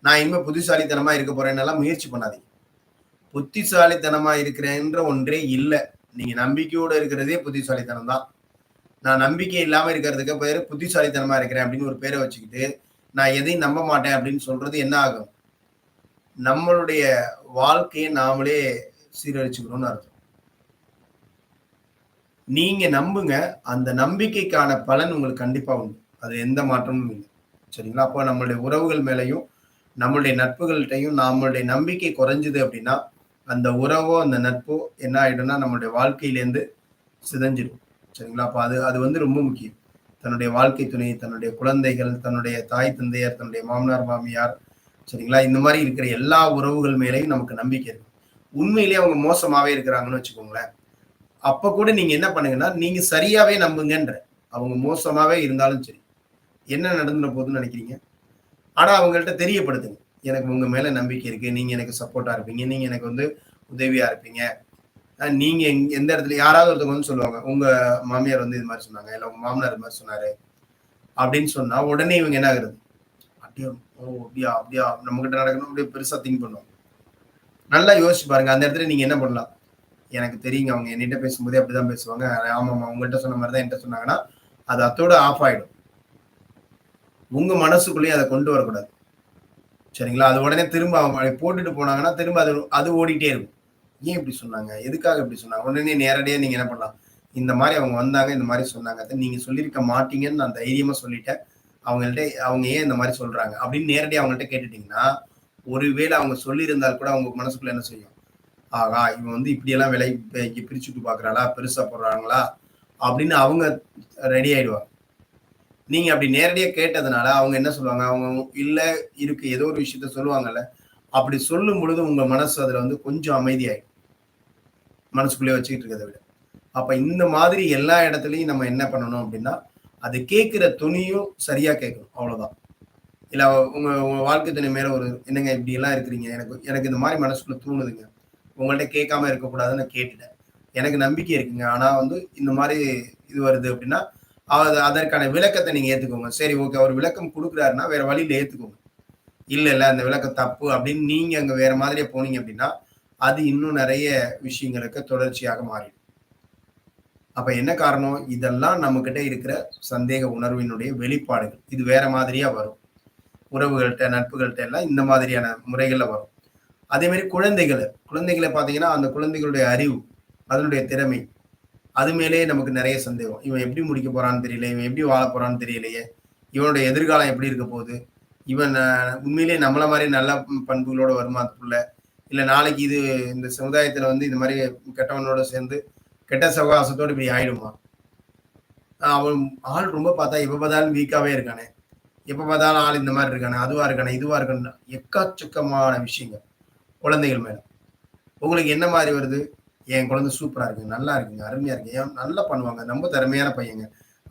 நான் இனிமே புத்திசாலித்தனமா இருக்க போறேன்னெல்லாம் முயற்சி பண்ணாதீங்க. புத்திசாலித்தனமா இருக்கிறேன்ற ஒன்றே இல்ல. நீங்க நம்பிக்கையோட இருக்கிறதே புத்திசாலித்தனம் தான். நான் நம்பிக்கை இல்லாம இருக்கிறதுக்கு பேரு புத்திசாலித்தனமா இருக்கிறேன் அப்படின்னு ஒரு பேர வச்சுக்கிட்டு, நான் எதையும் நம்ப மாட்டேன் அப்படின்னு சொல்றது என்ன ஆகும்? நம்மளுடைய வாழ்க்கைய நாமளே சீரழிச்சுக்கணும்னு அர்த்தம். நீங்க நம்புங்க. அந்த நம்பிக்கைக்கான பலன் உங்களுக்கு கண்டிப்பா உண்டு. அது எந்த மாற்றமும் இல்ல. சரிங்களா? அப்போ நம்மளுடைய உறவுகள் மேலயும், நம்மளுடைய நட்புகள்ட்டயும் நம்மளுடைய நம்பிக்கை குறைஞ்சது அப்படின்னா, அந்த உறவோ, அந்த நட்போ என்ன ஆயிடும்னா, நம்மளுடைய வாழ்க்கையிலேருந்து சிதைஞ்சிடும். சரிங்களா? அப்ப அது அது வந்து ரொம்ப முக்கியம். தன்னுடைய வாழ்க்கை துணை, தன்னுடைய குழந்தைகள், தன்னுடைய தாய், தந்தையர், தன்னுடைய மாமனார், மாமியார், சரிங்களா? இந்த மாரி இருக்கிற எல்லா உறவுகள் மேலயும் நமக்கு நம்பிக்கை இருக்கு. உண்மையிலேயே அவங்க மோசமாவே இருக்கிறாங்கன்னு வச்சுக்கோங்களேன். அப்ப கூட நீங்க என்ன பண்ணுங்கன்னா, நீங்க சரியாவே நம்புங்கன்றேன். அவங்க மோசமாவே இருந்தாலும் சரி. என்ன நடந்துற போதுன்னு நெனைக்கிறீங்க? ஆனா அவங்கள்ட்ட தெரியப்படுத்துங்க. எனக்கு உங்க மேல நம்பிக்கை இருக்கு. நீங்க எனக்கு சப்போர்ட்டா இருப்பீங்க. நீங்க எனக்கு வந்து உதவியா இருப்பீங்க. நீங்க எந்த இடத்துல யாராவது ஒருத்தவங்க வந்து சொல்லுவாங்க. உங்க மாமியார் வந்து இது மாரி சொன்னாங்க. இல்ல உங்க மாமனார் இது மாரி சொன்னாரு. அப்படின்னு சொன்னா, உடனே இவங்க என்ன ஆகுறது? அப்படியா? ஓ! அப்படியா? அப்படியா? நம்மகிட்ட நடக்கணும் அப்படியே பெருசா திங்க் பண்ணுவாங்க. நல்லா யோசிச்சு பாருங்க. அந்த இடத்துல நீங்க என்ன பண்ணலாம்? எனக்கு தெரியுங்க. அவங்க என்னிட்ட பேசும்போதே அப்படிதான் பேசுவாங்க. ஆமாமா. உங்கள்ட்ட சொன்ன மாரி தான் என்ட்ட சொன்னாங்கன்னா, அது அத்தோட ஆஃப் ஆயிடும். உங்க மனசுக்குள்ளேயே அத கொண்டு வரக்கூடாது. சரிங்களா? அது உடனே திரும்ப அவங்க போட்டுட்டு போனாங்கன்னா, திரும்ப அது அது ஓடிட்டே இருக்கும். ஏன் இப்படி சொன்னாங்க? எதுக்காக இப்படி சொன்னாங்க? உடனே நேரடியா நீங்க என்ன பண்ணலாம்? இந்த மாரி அவங்க வந்தாங்க, இந்த மாரி சொன்னாங்க. அத நீங்க சொல்லியிருக்க மாட்டீங்கன்னு நான் தைரியமா சொல்லிட்டேன். அவங்கள்ட்ட அவங்க ஏன் இந்த மாரி சொல்றாங்க? அப்படின்னு நேரடியா அவங்கள்ட்ட கேட்டுட்டீங்கன்னா, ஒருவேள அவங்க சொல்லியிருந்தால் கூட அவங்க மனசுக்குள்ள என்ன செய்யும்? ஆகா! இவன் வந்து இப்படியெல்லாம் பிரிச்சுட்டு பார்க்குறாளா? பெருசா போடுறாங்களா? அப்படின்னு அவங்க ரெடி ஆயிடுவாங்க. நீங்க அப்படி நேரடியா கேட்டதுனால, அவங்க என்ன சொல்லுவாங்க? அவங்க இல்ல இருக்கு. ஏதோ ஒரு விஷயத்த சொல்லுவாங்கல்ல. அப்படி சொல்லும் பொழுது உங்க மனசு அதுல வந்து கொஞ்சம் அமைதியாயிடும். மனசுக்குள்ளேயே வச்சுக்கிட்டு இருக்கிறத விட. அப்ப இந்த மாதிரி எல்லா இடத்துலயும் நம்ம என்ன பண்ணணும் அப்படின்னா, அது கேட்கிற தொனியும் சரியா கேட்கணும். அவ்வளவுதான். இல்ல உங்க உங்க வாழ்க்கை துணை மேல ஒரு என்னங்க இப்படியெல்லாம் இருக்கிறீங்க. எனக்கு எனக்கு இந்த மாரி மனசுக்குள்ள தோணுதுங்க. உங்கள்ட்ட கேட்காம இருக்கக்கூடாதுன்னு நான் கேட்டுட்டேன். எனக்கு நம்பிக்கை இருக்குங்க. ஆனா வந்து இந்த மாரி இது வருது அப்படின்னா, அதற்கான விளக்கத்த நீங்க ஏத்துக்கோங்க. சரி ஓகே. அவர் விளக்கம் குடுக்குறாருன்னா, வேற வழியில ஏத்துக்கோங்க. இல்ல அந்த விளக்கம் தப்பு அப்படின்னு நீங்க அங்க வேற மாதிரியே போனீங்க அப்படின்னா, அது இன்னும் நெறைய விஷயங்களுக்கு தொடர்ச்சியாக மாறிடும். அப்ப என்ன காரணம்? இதெல்லாம் நம்மகிட்ட இருக்கிற சந்தேக உணர்வினுடைய வெளிப்பாடுகள். இது வேற மாதிரியா வரும். உறவுகள்ட்ட, நட்புகள்ட்ட எல்லாம் இந்த மாதிரியான முறைகள்ல வரும். அதே மாரி குழந்தைகள பார்த்தீங்கன்னா, அந்த குழந்தைகளுடைய அறிவு, அதனுடைய திறமை, அது மேலேயே நமக்கு நெறைய சந்தேகம். இவன் எப்படி முடிக்க போறான்னு தெரியல. இவன் எப்படி வாழப் போறான்னு தெரியலையே. இவனுடைய எதிர்காலம் எப்படி இருக்க போகுது? இவன் உண்மையிலேயே நம்மள மாரி நல்ல பண்புகளோட வருமா அந்த புள்ள? இல்ல நாளைக்கு இது இந்த சமுதாயத்துல வந்து இந்த மாரி கெட்டவனோட சேர்ந்து, கெட்ட சகவாசத்தோட இப்படி ஆயிடுமா? அவன் ஆள் ரொம்ப பார்த்தா எப்ப பார்த்தாலும் வீக்காவே இருக்கானே. எப்ப பார்த்தாலும் ஆள் இந்த மாரி இருக்கானே, அதுவா இருக்கானே, இதுவா இருக்கானே, எக்கச்சக்கமான விஷயங்கள் குழந்தைகள் மேல. உங்களுக்கு என்ன மாரி வருது? என் குழந்தை சூப்பரா இருக்குங்க, நல்லா இருக்குங்க, அருமையா இருக்கு. நல்லா பண்ணுவாங்க. ரொம்ப திறமையான பையங்க.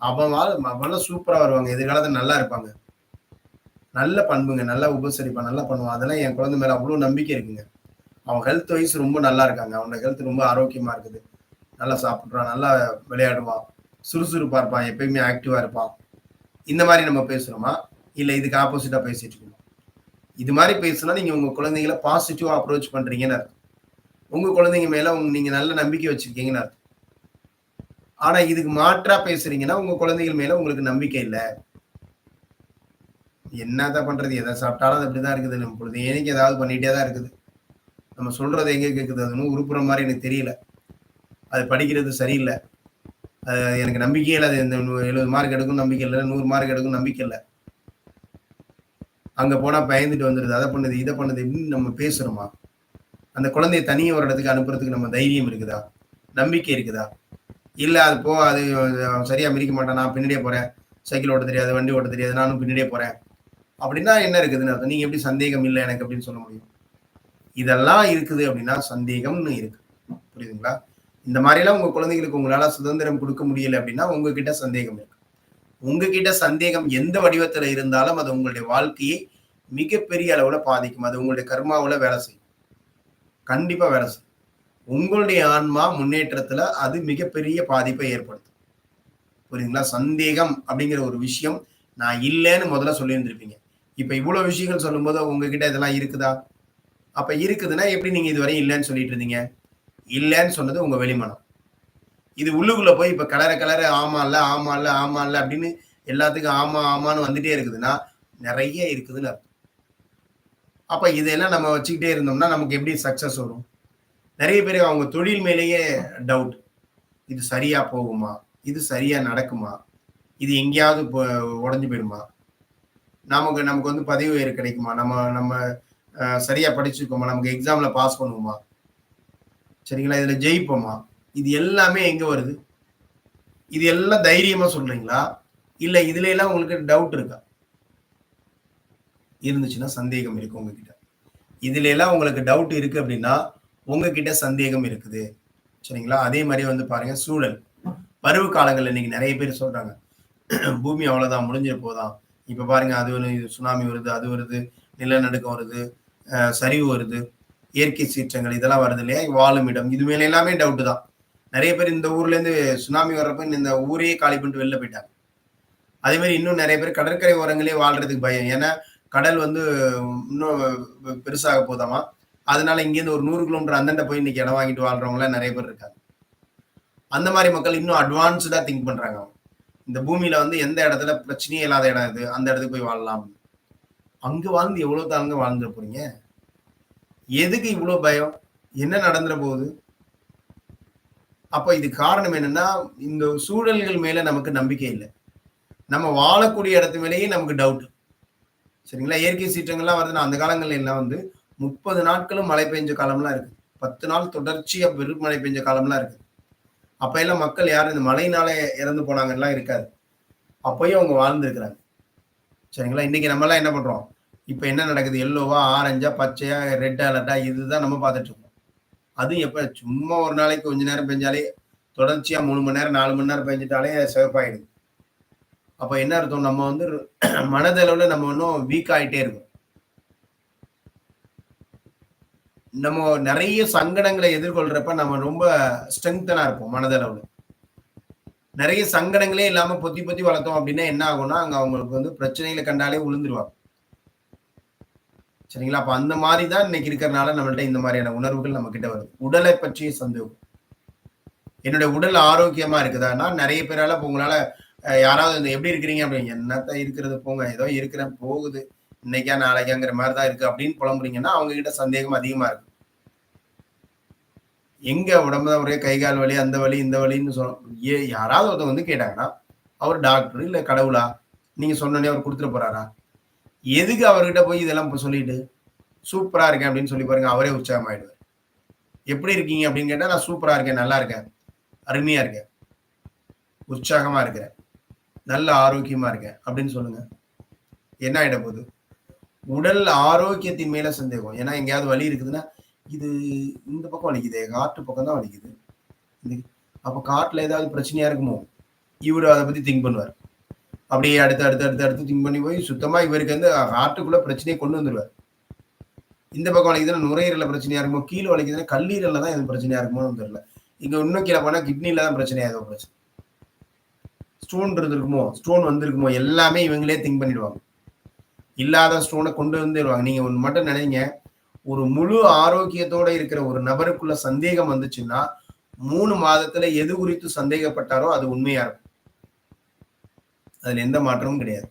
அவன்லாம் சூப்பரா வருவாங்க. எதிர்காலத்துல நல்லா இருப்பாங்க. நல்ல பண்புங்க, நல்லா உபசரிப்பான், நல்லா பண்ணுவான். அதெல்லாம் என் குழந்தை மேல அவ்ளோ நம்பிக்கை இருக்குங்க. அவன் ஹெல்த் வைஸ் ரொம்ப நல்லா இருக்காங்க. அவனோட ஹெல்த் ரொம்ப ஆரோக்கியமா இருக்குது. நல்லா சாப்பிடுறான், நல்லா விளையாடுவான், சுறுசுறுப்பா இருப்பான், எப்பயுமே ஆக்டிவா இருப்பான். இந்த மாரி நம்ம பேசுறோமா? இல்ல இதுக்கு ஆப்போசிட்டா பேசிட்டு இருக்கோமா? இது மாரி பேசுனா நீங்க உங்க குழந்தைகள பாசிட்டிவா அப்ரோச் பண்றீங்கன்னு அர்த்தம். உங்க குழந்தைங்க மேல நீங்க நல்ல நம்பிக்கை வச்சிருக்கீங்கன்னு அர்த்தம். ஆனா இதுக்கு மாற்றா பேசுறீங்கன்னா, உங்க குழந்தைகள் மேல உங்களுக்கு நம்பிக்கை இல்ல. என்னத்த பண்றது? எத சாப்பிட்டாலும் அது அப்படிதான் இருக்குது. நம்ம பொழுதேன்னைக்கு ஏதாவது பண்ணிட்டே தான் இருக்குது. நம்ம சொல்றது எங்க கேட்குது? அது இன்னும் உருப்புற மாரி எனக்கு தெரியல. அது படிக்கிறது சரியில்ல. எனக்கு நம்பிக்கையே இல்ல. அது இந்த 70 மார்க் எடுக்கும்னு நம்பிக்கை இல்ல. 100 மார்க் எடுக்கும்னு நம்பிக்கை இல்ல. அங்க போனா பயந்துட்டு வந்துருது. அத பண்ணுது, இத பண்ணுது இப்படின்னு நம்ம பேசுறோமா? அந்த குழந்தைய தனியா ஒரு இடத்துக்கு அனுப்புறதுக்கு நம்ம தைரியம் இருக்குதா? நம்பிக்கை இருக்குதா? இல்ல அது அவன் சரியா மிதிக்க மாட்டான். நான் பின்னாடியே போறேன். சைக்கிள் ஓட்ட தெரியாது, வண்டி ஓட்ட தெரியாது. நானும் பின்னாடியே போறேன். அப்படின்னா என்ன இருக்குதுன்னு அர்த்தம். நீங்க எப்படி சந்தேகம் இல்ல எனக்கு அப்படின்னு சொல்ல முடியும்? இதெல்லாம் இருக்குது அப்படின்னா சந்தேகம்னு இருக்கு. புரியுதுங்களா? இந்த மாரிலாம் உங்க குழந்தைகளுக்கு உங்களால சுதந்திரம் குடுக்க முடியல அப்படின்னா, உங்ககிட்ட சந்தேகம் இருக்கு. உங்ககிட்ட சந்தேகம் எந்த வடிவத்துல இருந்தாலும், அது உங்களுடைய வாழ்க்கையை மிகப்பெரிய அளவுல பாதிக்கும். அது உங்களுடைய கர்மாவுல வேலை செய்யும். கண்டிப்பா வேலை செய்யும். உங்களுடைய ஆன்மா முன்னேற்றத்துல அது மிகப்பெரிய பாதிப்பை ஏற்படுத்தும். புரியுதுங்களா? சந்தேகம் அப்படிங்கிற ஒரு விஷயம் நான் இல்லன்னு முதல்ல சொல்லியிருந்திருப்பீங்க. இப்ப இவ்வளவு விஷயங்கள் சொல்லும்போது உங்ககிட்ட இதெல்லாம் இருக்குதா? அப்ப இருக்குதுன்னா எப்படி நீங்க இதுவரையும் இல்லன்னு சொல்லிட்டு இருந்தீங்க? இல்லன்னு சொன்னது உங்க வெளிமனம். இது உள்ளுக்குள்ள போய் இப்ப கலர கலர ஆமால்ல, ஆமால்ல, ஆமால்ல அப்படின்னு எல்லாத்துக்கும் ஆமா, ஆமான்னு வந்துட்டே இருக்குதுன்னா, நெறைய இருக்குதுன்னு அர்த்தம். அப்ப இதெல்லாம் நம்ம வச்சுக்கிட்டே இருந்தோம்னா, நமக்கு எப்படி சக்சஸ் வரும்? நெறைய பேரு அவங்க தொழில் மேலேயே டவுட். இது சரியா போகுமா? இது சரியா நடக்குமா? இது எங்கேயாவது உடைஞ்சு போயிடுமா? நமக்கு நமக்கு வந்து பதவி உயர்வு கிடைக்குமா? நம்ம நம்ம சரியா படிச்சிருக்கோமா? நமக்கு எக்ஸாம்ல பாஸ் பண்ணுவோமா? சரிங்களா? இதுல ஜெயிப்போமா? இது எல்லாமே எங்க வருது? இது எல்லாம் தைரியமா சொல்றீங்களா? இல்ல இதுல எல்லாம் உங்களுக்கு டவுட் இருக்கா? இருந்துச்சுன்னா சந்தேகம் இருக்கு உங்ககிட்ட. இதுல எல்லாம் உங்களுக்கு டவுட் இருக்கு அப்படின்னா, உங்ககிட்ட சந்தேகம் இருக்குது. சரிங்களா? அதே மாரி வந்து பாருங்க சூழல். பருவ காலங்கள்ல இன்னைக்கு நெறைய பேர் சொல்றாங்க. பூமி அவ்வளோதான் முடிஞ்சிற போதாம். இப்ப பாருங்க அது ஒரு சுனாமி வருது, அது வருது, நிலநடுக்கம் வருது, சரிவு வருது, இயற்கை சீற்றங்கள் இதெல்லாம் வருது இல்லையா? வாழும் இடம். இது மேல எல்லாமே டவுட் தான். நெறைய பேர் இந்த ஊர்லேருந்து சுனாமி வர்றப்ப இந்த ஊரையே காலி பண்ணிட்டு வெளில போயிட்டாங்க. அதே மாரி இன்னும் நெறைய பேர் கடற்கரை ஓரங்களே வாழ்றதுக்கு பயம். ஏன்னா, கடல் வந்து இன்னும் பெருசாக போதாமா. அதனால இங்கேருந்து ஒரு 100 கிலோமீட்டர் அந்தாண்ட போய் இன்னைக்கு இடம் வாங்கிட்டு வாழ்றவங்கலாம் நெறைய பேர் இருக்காங்க. அந்த மாரி மக்கள் இன்னும் அட்வான்ஸ்டா திங்க் பண்றாங்க அவங்க. இந்த பூமியில வந்து எந்த இடத்துல பிரச்சனையே இல்லாத இடம் இது. அந்த இடத்துக்கு போய் வாழலாம். அங்க வாழ்ந்து எவ்வளோ தாங்க வாழ்ந்துற போறீங்க? எதுக்கு இவ்ளோ பயம்? என்ன நடந்துற போகுது? அப்ப இதுக்கு காரணம் என்னன்னா, இந்த சூழல்கள் மேல நமக்கு நம்பிக்கை இல்ல. நம்ம வாழக்கூடிய இடத்து மேலேயே நமக்கு டவுட். சரிங்களா? இயற்கை சீற்றங்கள்லாம் வருதுன்னா, அந்த காலங்கள்ல எல்லாம் வந்து 30 நாட்களும் மழை பெஞ்ச காலம்லாம் இருக்கு. 10 நாள் தொடர்ச்சியா பெரும் மழை பெஞ்ச காலம்லாம் இருக்கு. அப்ப எல்லாம் மக்கள் யாரும் இந்த மழையினால இறந்து போனாங்கன்லாம் இருக்காது. அப்பயும் அவங்க வாழ்ந்திருக்கிறாங்க. சரிங்களா? இன்னைக்கு நம்மலாம் என்ன பண்றோம்? இப்ப என்ன நடக்குது? எல்லோவா, ஆரஞ்சா, பச்சையா, ரெட் அலர்ட்டா இதுதான் நம்ம பார்த்துட்டு இருக்கோம். அதுவும் எப்ப சும்மா ஒரு நாளைக்கு கொஞ்ச நேரம் பெஞ்சாலே, தொடர்ச்சியா 3 மணி நேரம், 4 மணி நேரம் பெஞ்சுட்டாலே சிவப்பாயிடுது. அப்ப என்ன அர்த்தம்? நம்ம வந்து மனதளவுல நம்ம இன்னும் வீக் ஆயிட்டே இருக்கோம். நம்ம நெறைய சங்கடங்கள எதிர்கொள்றப்ப நம்ம ரொம்ப ஸ்ட்ரெங்தனா இருப்போம் மனதளவுல. நெறைய சங்கடங்களே இல்லாம பொத்தி பொத்தி வளர்த்தோம் அப்டின்னா என்ன ஆகும்னா, அங்க அவங்களுக்கு வந்து பிரச்சனைகள கண்டாலே உழுந்துருவாங்க. சரிங்களா? அப்ப அந்த மாரி தான் இன்னைக்கு இருக்கிறனால நம்மள்ட்ட இந்த மாரியான உணர்வுகள் நம்ம கிட்ட வருது. உடலை பற்றிய சந்தேகம். என்னுடைய உடல் ஆரோக்கியமா இருக்குதான்னா, நெறைய பேரால இப்ப உங்களால யாராவது இந்த "எப்படி இருக்கிறீங்க?" அப்படின்னு, "என்னத்த இருக்கிறது போங்க. ஏதோ இருக்கிறேன் போகுது. இன்னைக்கா நாளைக்காங்கிற மாரி தான் இருக்கு." அப்படின்னு புலம்புறீங்கன்னா, அவங்க கிட்ட சந்தேகம் அதிகமா இருக்கு. எங்க உடம்பு தான் ஒரே கை, கால் வலி, அந்த வலி, இந்த வலின்னு யாராவது ஒருத்தவங்க வந்து கேட்டாங்கன்னா, அவர் டாக்டர் இல்ல கடவுளா? நீங்க சொன்னோனே அவர் குடுத்துற போறாரா? எதுக்கு அவர்கிட்ட போய் இதெல்லாம் இப்ப சொல்லிட்டு, "சூப்பரா இருக்கேன்." அப்படின்னு சொல்லி பாருங்க. அவரே உற்சாகமாயிடுவார். "எப்படி இருக்கீங்க?" அப்படின்னு கேட்டா, "நான் சூப்பரா இருக்கேன். நல்லா இருக்கேன். அருமையா இருக்கேன். உற்சாகமா இருக்கிறேன். நல்ல ஆரோக்கியமா இருக்கேன்." அப்படின்னு சொல்லுங்க. என்ன ஆயிட போகுது? உடல் ஆரோக்கியத்தின் மேல சந்தேகம். ஏன்னா எங்கேயாவது வலி இருக்குதுன்னா, இது இந்த பக்கம் வலிக்குதே, காட்டு பக்கம் தான் வலிக்குது. இது அப்ப காட்ல ஏதாவது பிரச்சனையா இருக்குமோ? இவரு அத பத்தி திங்க் பண்ணுவாரு. அப்படியே அடுத்து, அடுத்து, அடுத்து, அடுத்து திங்க் பண்ணி போய் சுத்தமா இவருக்கு வந்து ஹார்ட்டுக்குள்ள பிரச்சனைய கொண்டு வந்துருவாரு. இந்த பக்கம் வலிக்குதுன்னா நுரையீரல்ல பிரச்சனையா இருக்குமோ? கீழ வலிக்குதுன்னா கல்லீரல்ல தான் எதுவும் பிரச்சனையா இருக்குமோன்னு தெரியல. இங்க இன்னும் கீழ போனா கிட்னில தான் பிரச்சனையா ஏதோ பிரச்சனை. ஸ்டோன் இருந்திருக்குமோ? ஸ்டோன் வந்திருக்குமோ? எல்லாமே இவங்களே திங்க் பண்ணிடுவாங்க. இல்லாத ஸ்டோன கொண்டு வந்துருவாங்க. நீங்க ஒண்ணு மட்டும் நினைங்க. ஒரு முழு ஆரோக்கியத்தோட இருக்கிற ஒரு நபருக்குள்ள சந்தேகம் வந்துச்சுன்னா, 3 மாதத்துல எது குறித்து சந்தேகப்பட்டாரோ அது உண்மையா இருக்கும். அதுல எந்த மாற்றமும் கிடையாது.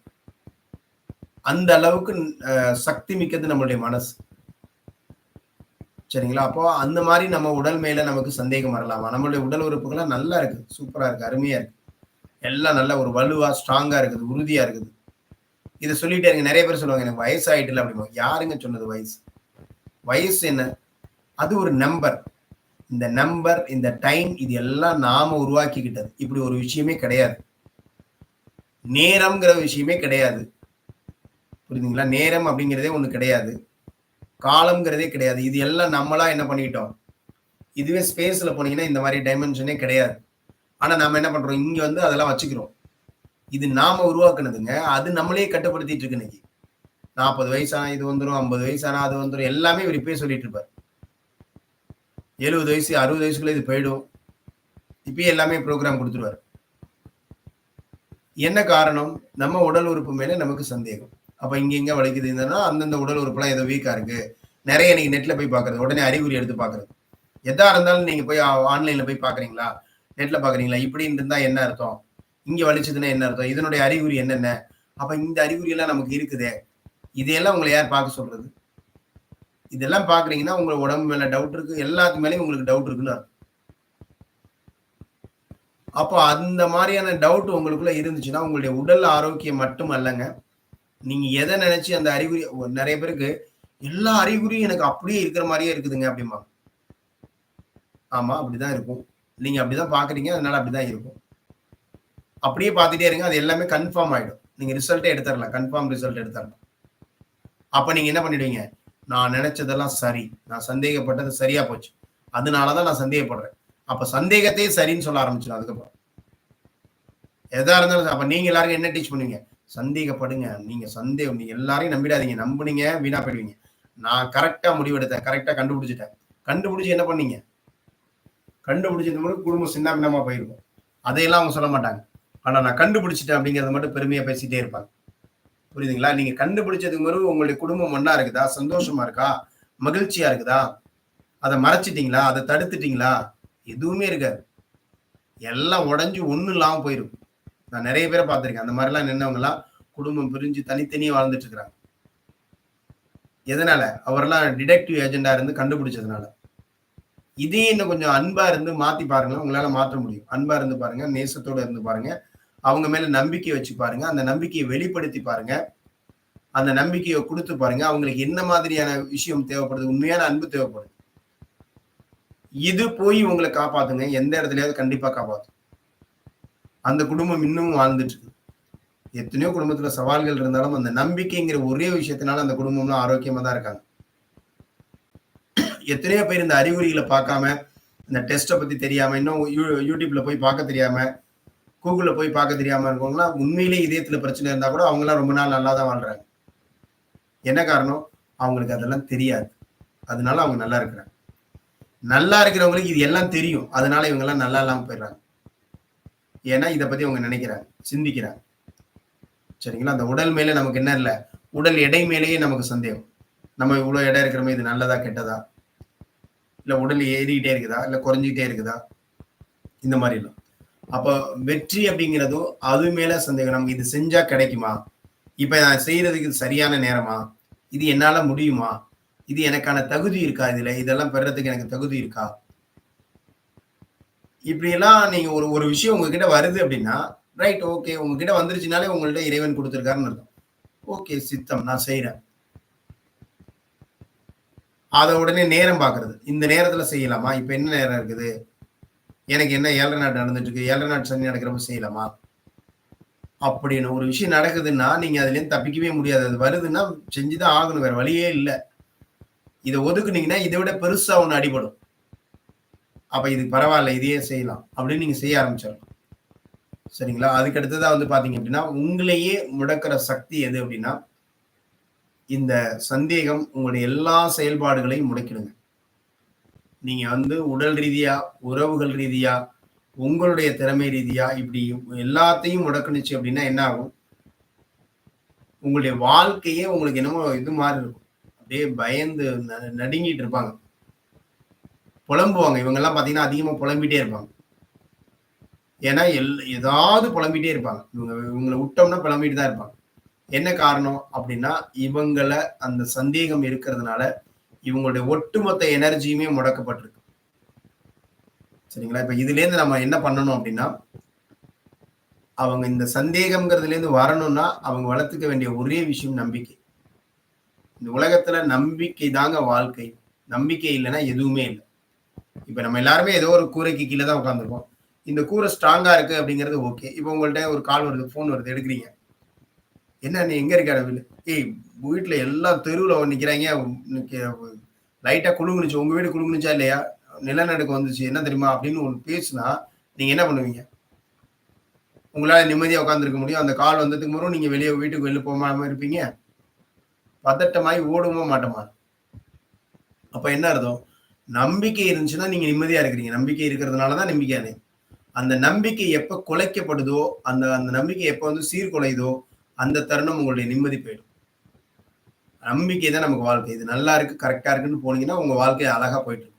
அந்த அளவுக்கு சக்தி மிக்கது நம்மளுடைய மனசு. சரிங்களா? அப்போ அந்த மாரி நம்ம உடல் மேல நமக்கு சந்தேகம் வரலாமா? நம்மளுடைய உடல் உறுப்புகள்லாம் நல்லா இருக்கு. சூப்பரா இருக்கு. அருமையா இருக்கு. எல்லாம் நல்ல ஒரு வலுவா, ஸ்ட்ராங்கா இருக்குது. உறுதியா இருக்குது. இத சொல்லிட்டே இருங்க. நெறைய பேர் சொல்லுவாங்க, "எனக்கு வயசாயிட்டுல" அப்படிம்பாங்க. யாருங்க சொன்னது வயசு? வயசு என்ன? அது ஒரு நம்பர். இந்த நம்பர், இந்த டைம் இது எல்லாம் நாம உருவாக்கிக்கிட்டது. இப்படி ஒரு விஷயமே கிடையாது. நேரம்ங்கிற விஷயமே கிடையாது. புரியுதுங்களா? நேரம் அப்படிங்கிறதே ஒண்ணு கிடையாது. காலம்ங்கிறதே கிடையாது. இது எல்லாம் நம்மளா என்ன பண்ணிக்கிட்டோம்? இதுவே ஸ்பேஸ்ல போனீங்கன்னா இந்த மாரி டைமென்ஷனே கிடையாது. ஆனா நாம என்ன பண்றோம்? இங்க வந்து அதெல்லாம் வச்சுக்கிறோம். இது நாம உருவாக்குனதுங்க. அது நம்மளையே கட்டுப்படுத்திட்டு இருக்கு இன்னைக்கு. 40 வயசானா இது வந்துரும், 50 வயசானா அது வந்துரும். எல்லாமே இவரு இப்பயே சொல்லிட்டு இருப்பாரு. 70 வயசு, 60 வயசுக்குள்ள இது போயிடும். இப்பயே எல்லாமே புரோகிராம் குடுத்துருவாரு. என்ன காரணம்? நம்ம உடல் உறுப்பு மேல நமக்கு சந்தேகம். அப்ப இங்க எங்க வலிக்குதுன்னா, அந்தந்த உடல் உறுப்புலாம் ஏதோ வீக்கா இருக்கு. நெறைய நீங்க நெட்ல போய் பார்க்குறது. உடனே அறிகுறி எடுத்து பார்க்குறது. எதா இருந்தாலும் நீங்க போய் ஆன்லைன்ல போய் பார்க்குறீங்களா? நெட்ல பார்க்குறீங்களா? இப்படின்னு இருந்தா என்ன அர்த்தம்? இங்க வலிச்சதுன்னா என்ன அர்த்தம்? இதனுடைய அறிகுறி என்னென்ன? அப்ப இந்த அறிகுறி எல்லாம் நமக்கு இருக்குதே. இதையெல்லாம் உங்கள யார் பார்க்க சொல்றது? இதெல்லாம் பார்க்குறீங்கன்னா, உங்க உடம்பு மேல டவுட் இருக்கு. எல்லாத்து மேலயும் உங்களுக்கு டவுட் இருக்குன்னு அர்த்தம். அப்போ அந்த மாரியான டவுட் உங்களுக்குள்ள இருந்துச்சுன்னா, உங்களுடைய உடல் ஆரோக்கியம் மட்டும் அல்லங்க. நீங்க எத நெனச்சு அந்த அறிகுறி நெறைய பேருக்கு எல்லா அறிகுறியும் எனக்கு அப்படியே இருக்கிற மாரியே இருக்குதுங்க அப்படிம்பாங்க. ஆமா, அப்படிதான் இருக்கும். நீங்க அப்படிதான் பார்க்குறீங்க. அதனால அப்படிதான் இருக்கும். அப்படியே பார்த்துட்டே இருங்க. அது எல்லாமே கன்ஃபார்ம் ஆயிடும். நீங்க ரிசல்ட்டே எடுத்துறலாம். Confirm result எடுத்துறலாம். அப்ப நீங்க என்ன பண்ணிடுவீங்க? நான் நெனச்சதெல்லாம் சரி. நான் சந்தேகப்பட்டது சரியா போச்சு. அதனால தான் நான் சந்தேகப்படுறேன். அப்ப சந்தேகத்தையே சரின்னு சொல்ல ஆரம்பிச்சுரும் அதுக்கப்புறம். எதா இருந்தாலும் அப்ப நீங்க எல்லாருக்கும் என்ன டீச் பண்ணுவீங்க? சந்தேகப்படுங்க. நீங்க எல்லாரையும் நம்பிடாதீங்க. நம்புனீங்க வீணா போயிடுவீங்க. நான் கரெக்ட்டா முடிவெடுத்தேன். கரெக்ட்டா கண்டுபிடிச்சுட்டேன். கண்டுபிடிச்சு என்ன பண்ணீங்க? கண்டுபிடிச்சது மட்டும் குடும்பம் சின்னாபின்னமா போயிருக்கும். அதையெல்லாம் அவங்க சொல்ல மாட்டாங்க. ஆனா நான் கண்டுபிடிச்சுட்டேன் அப்படிங்கிறத மட்டும் பெருமையா பேசிட்டே இருப்பாங்க. புரியுதுங்களா? நீங்க கண்டுபிடிச்சதுக்கு பிறகு உங்களுடைய குடும்பம் ஒண்ணா இருக்குதா? சந்தோஷமா இருக்கா? மகிழ்ச்சியா இருக்குதா? அத மறைச்சிட்டீங்களா? அத தடுத்துட்டீங்களா? எதுவுமே இருக்காது. எல்லாம் உடைஞ்சு ஒண்ணும் இல்லாம போயிரும். நான் நெறைய பேர பார்த்திருக்கேன். அந்த மாரிலாம் நின்னவங்கலாம் குடும்பம் பிரிஞ்சு தனித்தனியா வாழ்ந்துட்டு இருக்கிறாங்க. எதனால? அவரெல்லாம் டிடெக்டிவ் ஏஜென்ட்டா இருந்து கண்டுபிடிச்சதுனால. இதே இன்னும் கொஞ்சம் அன்பா இருந்து மாத்தி பாருங்களேன், உங்களால மாற்ற முடியும். அன்பா இருந்து பாருங்க, நேசத்தோட இருந்து பாருங்க. அவங்க மேல நம்பிக்கை வச்சு பாருங்க. அந்த நம்பிக்கைய வெளிப்படுத்தி பாருங்க. அந்த நம்பிக்கைய குடுத்து பாருங்க. அவங்களுக்கு என்ன மாதிரியான விஷயம் தேவைப்படுது? உண்மையான அன்பு தேவைப்படுது. இது போய் உங்கள காப்பாத்துங்க. எந்த இடத்துலயாவது கண்டிப்பா காப்பாத்தும். அந்த குடும்பம் இன்னமும் வாழ்ந்துட்டு இருக்கு. எத்தனையோ குடும்பத்துல சவால்கள் இருந்தாலும், அந்த நம்பிக்கைங்கிற ஒரே விஷயத்தினால அந்த குடும்பம்லாம் ஆரோக்கியமா தான் இருக்காங்க. எத்தனையோ பேர் இந்த அறிகுறிகள பார்க்காம, இந்த டெஸ்ட்ட பத்தி தெரியாம, இன்னும் YouTubeல போய் பார்க்க தெரியாம, Googleல போய் பார்க்க தெரியாம இருக்கவங்கலாம் உண்மையிலேயே இதயத்துல பிரச்சனை இருந்தா கூட அவங்கலாம் ரொம்ப நாள் நல்லா தான் வாழ்றாங்க. என்ன காரணம்? அவங்களுக்கு அதெல்லாம் தெரியாது. அதனால அவங்க நல்லா இருக்கிறாங்க. நல்லா இருக்கிறவங்களுக்கு இது எல்லாம் தெரியும். அதனால இவங்கலாம் நல்லா இல்லாம போயிடுறாங்க. ஏன்னா, இத பத்தி அவங்க நினைக்கிறாங்க, சிந்திக்கிறாங்க. சரிங்களா? அந்த உடல் மேல நமக்கு என்ன இல்ல, உடல் எடை மேலேயே நமக்கு சந்தேகம். நம்ம இவ்வளவு இடம் இருக்கிறோமே, இது நல்லதா கெட்டதா, இல்ல உடல் ஏறிக்கிட்டே இருக்குதா, இல்ல குறைஞ்சிக்கிட்டே இருக்குதா, இந்த மாதிரி எல்லாம். அப்ப வெற்றி அப்படிங்கிறதும் அது மேல சந்தேகம். நமக்கு இது செஞ்சா கிடைக்குமா, இப்ப நான் செய்யறதுக்கு இது சரியான நேரமா, இது என்னால முடியுமா, இது எனக்கான தகுதி இருக்கா, இதுல இதெல்லாம் பெறதுக்கு எனக்கு தகுதி இருக்கா, இப்படி எல்லாம் நீங்க ஒரு ஒரு விஷயம் உங்ககிட்ட வருது அப்படின்னா, ரைட், ஓகே, உங்ககிட்ட வந்துருச்சுனாலே உங்கள்ட்ட இறைவன் கொடுத்திருக்காருன்னு அர்த்தம். ஓகே, சித்தம், நான் செய்யறேன். அத உடனே நேரம் பார்க்கறது. இந்த நேரத்துல செய்யலாமா? இப்ப என்ன நேரம் இருக்குது? எனக்கு என்ன 7:30 நாட் நடந்துட்டு இருக்கு. 7:30 நாட் சனி நடக்கிறப்ப செய்யலாமா? அப்படின்னு ஒரு விஷயம் நடக்குதுன்னா, நீங்க அதுலேருந்து தப்பிக்கவே முடியாது. அது வருதுன்னா செஞ்சுதான் ஆகணும். வேற வழியே இல்ல. இத ஒதுக்குனீங்கன்னா, இத விட பெருசா ஒண்ணு அடிபடும். அப்ப இது பரவால்ல, இதையே செய்யலாம் அப்படின்னு நீங்க செய்ய ஆரம்பிச்சிடலாம். சரிங்களா? அதுக்கு அடுத்ததா வந்து பார்த்தீங்க அப்படின்னா, உங்களையே முடக்குற சக்தி எது அப்படின்னா, இந்த சந்தேகம் உங்களுடைய எல்லா செயல்பாடுகளையும் முடக்கிடுங்க. நீங்க வந்து உடல் ரீதியா, உறவுகள் ரீதியா, உங்களுடைய திறமை ரீதியா இப்படி எல்லாத்தையும் முடக்குனுச்சு அப்படின்னா என்ன ஆகும்? உங்களுடைய வாழ்க்கையே உங்களுக்கு என்னமோ இது மாரி இருக்கும். அப்படியே பயந்து நடுங்கிட்டு இருப்பாங்க. புலம்புவாங்க. இவங்கலாம் பார்த்தீங்கன்னா, அதிகமா புலம்பிட்டே இருப்பாங்க. ஏன்னா, ஏதாவது புலம்பிட்டே இருப்பாங்க. இவங்கள விட்டோம்னா புலம்பிட்டு தான் இருப்பாங்க. என்ன காரணம் அப்படின்னா, இவங்கள அந்த சந்தேகம் இருக்கிறதுனால, இவங்களுடைய ஒட்டுமொத்த எனர்ஜியுமே முடக்கப்பட்டிருக்கு. சரிங்களா? இப்ப இதுலேருந்து நம்ம என்ன பண்ணணும் அப்படின்னா, அவங்க இந்த சந்தேகம்ங்கிறதுலேருந்து வரணும்னா, அவங்க வளர்த்துக்க வேண்டிய ஒரே விஷயம் நம்பிக்கை. இந்த உலகத்துல நம்பிக்கை தாங்க வாழ்க்கை. நம்பிக்கை இல்லைன்னா எதுவுமே இல்ல. இப்ப நம்ம எல்லாருமே ஏதோ ஒரு கூரைக்கு கீழ தான் உட்கார்ந்துருக்கோம். இந்த கூரை ஸ்ட்ராங்கா இருக்கு அப்படிங்கிறது ஓகே. இப்ப உங்கள்ட்ட ஒரு கால் வருது, ஃபோன் வருது, எடுக்குறீங்க. என்ன நீ எங்க இருக்க வீட்ல? ஏய், வீட்ல எல்லாம் தெருவுல நிக்கிறாங்க. இன்னைக்கு லைட்டா குலுங்குனுச்சு. உங்க வீடு குலுங்குனுச்சா இல்லையா? நிலநடுக்கம் வந்துச்சு. என்ன தெரியுமா? அப்படின்னு ஒண்ணு பேசுனா, நீங்க என்ன பண்ணுவீங்க? உங்களால நிம்மதியா உட்கார்ந்திருக்க முடியும். அந்த கால் வந்ததுக்கு பிறகும் நீங்க வீட்டுக்கு வெளில போகாம இருப்பீங்க? பதட்டமாயி ஓடுவோமா மாட்டோமா? அப்ப என்ன அர்த்தம்? நம்பிக்கை இருந்துச்சுன்னா நீங்க நிம்மதியா இருக்கிறீங்க. நம்பிக்கை இருக்கிறதுனால தான் நிம்மதியானே. அந்த நம்பிக்கை எப்ப குலைக்கப்படுதோ, அந்த அந்த நம்பிக்கை எப்ப வந்து சீர்குலையுதோ, அந்த தருணம் உங்களுடைய நிம்மதி போயிடும். நம்பிக்கை தான் நமக்கு வாழ்க்கை. இது நல்லா இருக்கு, கரெக்ட்டா இருக்குன்னு போனீங்கன்னா, உங்க வாழ்க்கை அழகா போயிட்டு இருக்கும்.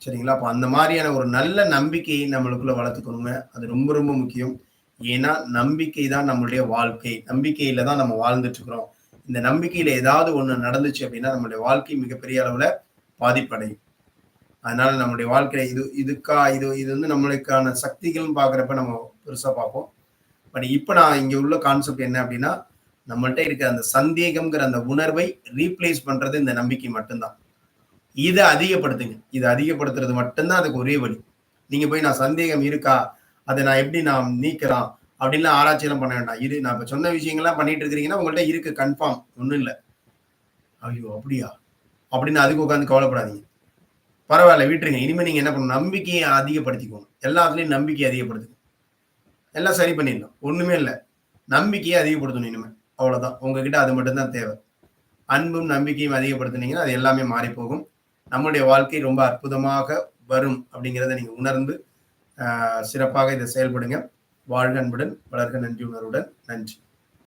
சரிங்களா? அப்ப அந்த மாரியான ஒரு நல்ல நம்பிக்கையை நம்மளுக்குள்ள வளர்த்துக்கணுங்க. அது ரொம்ப ரொம்ப முக்கியம். ஏன்னா, நம்பிக்கை தான் நம்மளுடைய வாழ்க்கை. நம்பிக்கையில தான் நம்ம வாழ்ந்துட்டு இருக்கிறோம். இந்த நம்பிக்கையில ஏதாவது ஒண்ணு நடந்துச்சு அப்படின்னா, நம்மளுடைய வாழ்க்கை மிகப்பெரிய அளவுல பாதிப்படையும். அதனால நம்முடைய வாழ்க்கையில இது வந்து நம்மளுக்கான சக்திகள்னு பார்க்குறப்ப நம்ம பெருசா பார்ப்போம். பட் இப்ப நான் இங்க உள்ள கான்செப்ட் என்ன அப்படின்னா, நம்மள்ட்ட இருக்க அந்த சந்தேகம்ங்கிற அந்த உணர்வை ரீப்ளேஸ் பண்றது இந்த நம்பிக்கை மட்டும்தான். இத அதிகப்படுத்துங்க. இத அதிகப்படுத்துறது மட்டும் தான் அதுக்கு ஒரே வழி. நீங்க போய் நான் சந்தேகம் இருக்கா? அத நான் எப்படி நீக்கலாம்? அப்படின்லாம் ஆராய்ச்சிலாம் பண்ண வேண்டாம். நான் இப்ப சொன்ன விஷயங்கள்லாம் பண்ணிட்டு இருக்கிறீங்கன்னா, உங்கள்ட்ட இருக்கு கன்ஃபார்ம். ஒண்ணும் இல்ல. ஐயோ! அப்படியா? அப்படின்னு அதுக்கு உட்கார்ந்து கவலைப்படாதீங்க. பரவால்ல, விட்டுருங்க. இனிமே நீங்க என்ன பண்ணணும்? நம்பிக்கைய அதிகப்படுத்திக்கோங்க. எல்லாத்துலயும் நம்பிக்கைய அதிகப்படுத்துங்க. எல்லாம் சரி பண்ணிடலாம். ஒண்ணுமே இல்ல. நம்பிக்கைய அதிகப்படுத்தணும் இனிமே. அவ்வளவுதான். உங்ககிட்ட அது மட்டும் தான் தேவை. அன்பும் நம்பிக்கையும் அதிகப்படுத்துனீங்கன்னா, அது எல்லாமே மாறிப் போகும். நம்முடைய வாழ்க்கை ரொம்ப அற்புதமாக வரும் அப்படிங்கிறத நீங்க உணர்ந்து, சிறப்பாக இத செயல்படுங்க. வாழ்க அன்புடன், வளர்க நன்றி உணர்வுடன். நன்றி.